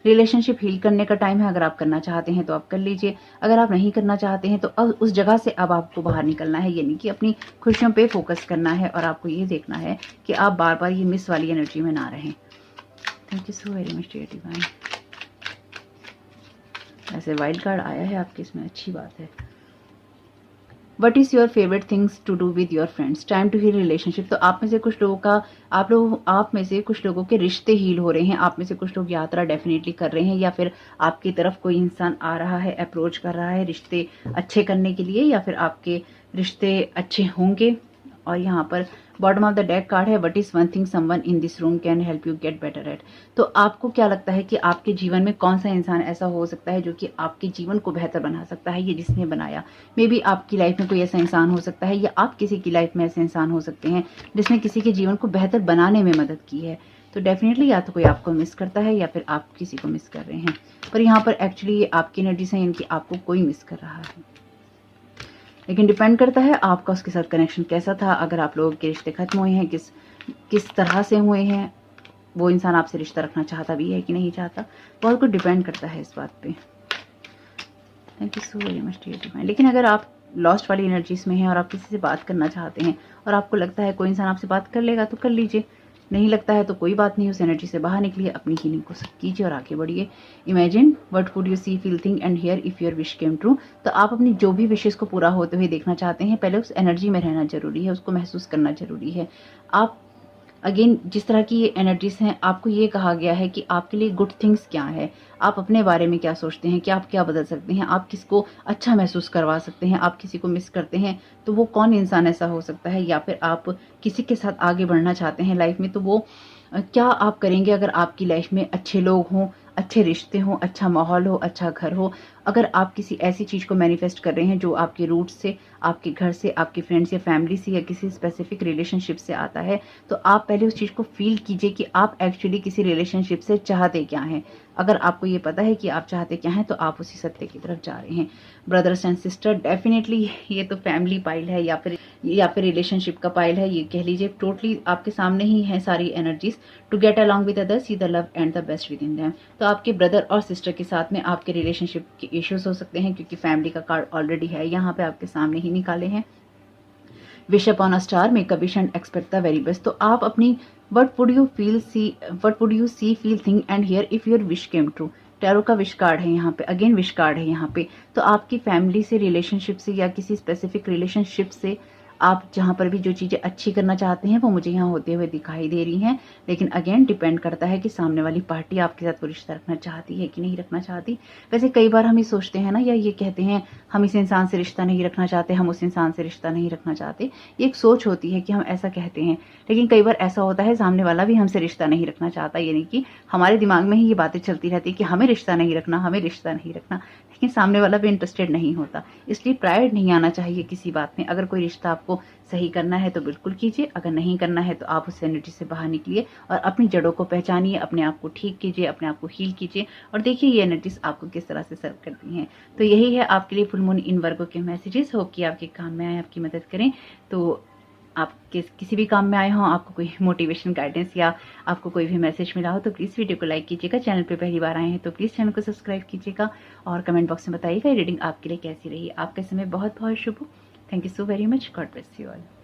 relationship heal करने का टाइम है। अगर आप करना चाहते हैं तो आप कर लीजिए, अगर आप नहीं करना चाहते हैं तो अब उस जगह से अब आपको बाहर निकलना है, यानी कि अपनी खुशियों पे फोकस करना है और आपको ये देखना है कि आप बार बार ये मिस वाली एनर्जी में ना रहें। Thank you so very much dear divine. ऐसे वाइल्ड कार्ड आया है आपके इसमें, अच्छी बात है। What is your favourite things to do with your friends. Time to heal relationship. तो आप में से कुछ लोगों का आप में से कुछ लोगों के रिश्ते हील हो रहे हैं। आप में से कुछ लोग यात्रा डेफिनेटली कर रहे हैं, या फिर आपकी तरफ कोई इंसान आ रहा है, अप्रोच कर रहा है रिश्ते अच्छे करने के लिए, या फिर आपके रिश्ते अच्छे होंगे। और यहाँ पर bottom of the deck card है, what is one thing someone in this room can help you get better at. तो आपको क्या लगता है कि आपके जीवन में कौन सा इंसान ऐसा हो सकता है जो कि आपके जीवन को बेहतर बना सकता है, ये जिसने बनाया। मे बी आपकी लाइफ में कोई ऐसा इंसान हो सकता है, या आप किसी की लाइफ में ऐसे इंसान हो सकते हैं जिसने किसी के जीवन को बेहतर बनाने में मदद की है। तो डेफिनेटली या तो कोई आपको मिस करता है या फिर आप किसी को मिस कर रहे हैं। पर यहाँ पर एक्चुअली ये आपकी एनर्जीज हैं, इनकी आपको कोई मिस कर रहा है। लेकिन डिपेंड करता है आपका उसके साथ कनेक्शन कैसा था। अगर आप लोगों के रिश्ते खत्म हुए हैं, किस तरह से हुए हैं, वो इंसान आपसे रिश्ता रखना चाहता भी है कि नहीं चाहता, बहुत कुछ डिपेंड करता है इस बात पे। Thank you so very much dear divine. लेकिन अगर आप लॉस्ट वाली एनर्जीज में हैं और आप किसी से बात करना चाहते हैं और आपको लगता है कोई इंसान आपसे बात कर लेगा तो कर लीजिए, नहीं लगता है तो कोई बात नहीं, उस एनर्जी से बाहर निकलिए, अपनी हीलिंग को कीजिए और आगे बढ़िए। Imagine what would you see feel think and hear if your wish came true. तो आप अपनी जो भी विशेष को पूरा होते हुए देखना चाहते हैं, पहले उस एनर्जी में रहना जरूरी है, उसको महसूस करना जरूरी है। आप अगेन जिस तरह की ये एनर्जीज हैं, आपको ये कहा गया है कि आपके लिए गुड थिंग्स क्या है, आप अपने बारे में क्या सोचते हैं, कि आप क्या बदल सकते हैं, आप किसको अच्छा महसूस करवा सकते हैं, आप किसी को मिस करते हैं तो वो कौन इंसान ऐसा हो सकता है, या फिर आप किसी के साथ आगे बढ़ना चाहते हैं लाइफ में तो वो क्या आप करेंगे अगर आपकी लाइफ में अच्छे लोग हों, अच्छे रिश्ते हों, अच्छा माहौल हो, अच्छा घर हो। अगर आप किसी ऐसी चीज़ को मैनिफेस्ट कर रहे हैं जो आपके रूट से, आपके घर से, आपके फ्रेंड्स या फैमिली से या किसी स्पेसिफिक रिलेशनशिप से आता है, तो आप पहले उस चीज़ को फील कीजिए कि आप एक्चुअली किसी रिलेशनशिप से चाहते क्या हैं। अगर आपको ये पता है कि आप चाहते क्या हैं तो आप उसी सत्य की तरफ जा रहे हैं। ब्रदर्स एंड सिस्टर, डेफिनेटली ये तो फैमिली पाइल है या फिर रिलेशनशिप का पाइल है, ये कह लीजिए। टोटली आपके सामने ही है सारी energies. To get along with others, see the love and the best within them. तो आपके ब्रदर और सिस्टर के साथ में आपके रिलेशनशिप के इश्यूज हो सकते हैं, क्योंकि फैमिली का कार्ड ऑलरेडी है यहाँ पे आपके सामने ही निकाले हैं। Wish upon a star, make a wish and expect the very best. तो आप अपनी what would you see feel think and hear if your wish came true. Tarot का विश कार्ड है यहाँ पे, अगेन विश कार्ड है यहाँ पे। तो आपकी फैमिली से, रिलेशनशिप से या किसी स्पेसिफिक रिलेशनशिप से आप जहाँ पर भी जो चीज़ें अच्छी करना चाहते हैं वो मुझे यहाँ होते हुए दिखाई दे रही हैं। लेकिन अगेन डिपेंड करता है कि सामने वाली पार्टी आपके साथ वो रिश्ता रखना चाहती है कि नहीं रखना चाहती। वैसे कई बार हम ये सोचते हैं ना, या ये कहते हैं हम इस इंसान से रिश्ता नहीं रखना चाहते, हम उस इंसान से रिश्ता नहीं रखना चाहते। ये एक सोच होती है कि हम ऐसा कहते हैं, लेकिन कई बार ऐसा होता है सामने वाला भी हमसे रिश्ता नहीं रखना चाहता, यानी कि हमारे दिमाग में ही ये बातें चलती रहती है कि हमें रिश्ता नहीं रखना, हमें रिश्ता नहीं रखना, लेकिन सामने वाला भी इंटरेस्टेड नहीं होता। इसलिए प्राइड नहीं आना चाहिए किसी बात में। अगर कोई रिश्ता आपको आपको सही करना है तो बिल्कुल कीजिए, अगर नहीं करना है तो आप उस एनर्जी से बाहर निकलिए और अपनी जड़ों को पहचानिए, अपने आप को ठीक कीजिए, अपने आप को हील कीजिए और देखिए ये एनर्जीज आपको किस तरह से सर्व करती हैं। तो यही है आपके लिए फुल मून इन वर्गों के मैसेजेस। होप कि आपके काम में आए, आपकी मदद करें। तो आप किसी भी काम में आए हों, आपको कोई मोटिवेशन गाइडेंस या आपको कोई भी मैसेज मिला हो तो प्लीज़ वीडियो को लाइक कीजिएगा। चैनल पे पहली बार आए हैं तो प्लीज़ चैनल को सब्सक्राइब कीजिएगा और कमेंट बॉक्स में बताइएगा ये रीडिंग आपके लिए कैसी रही। आपका समय बहुत बहुत शुभ हो। Thank you so very much. God bless you all.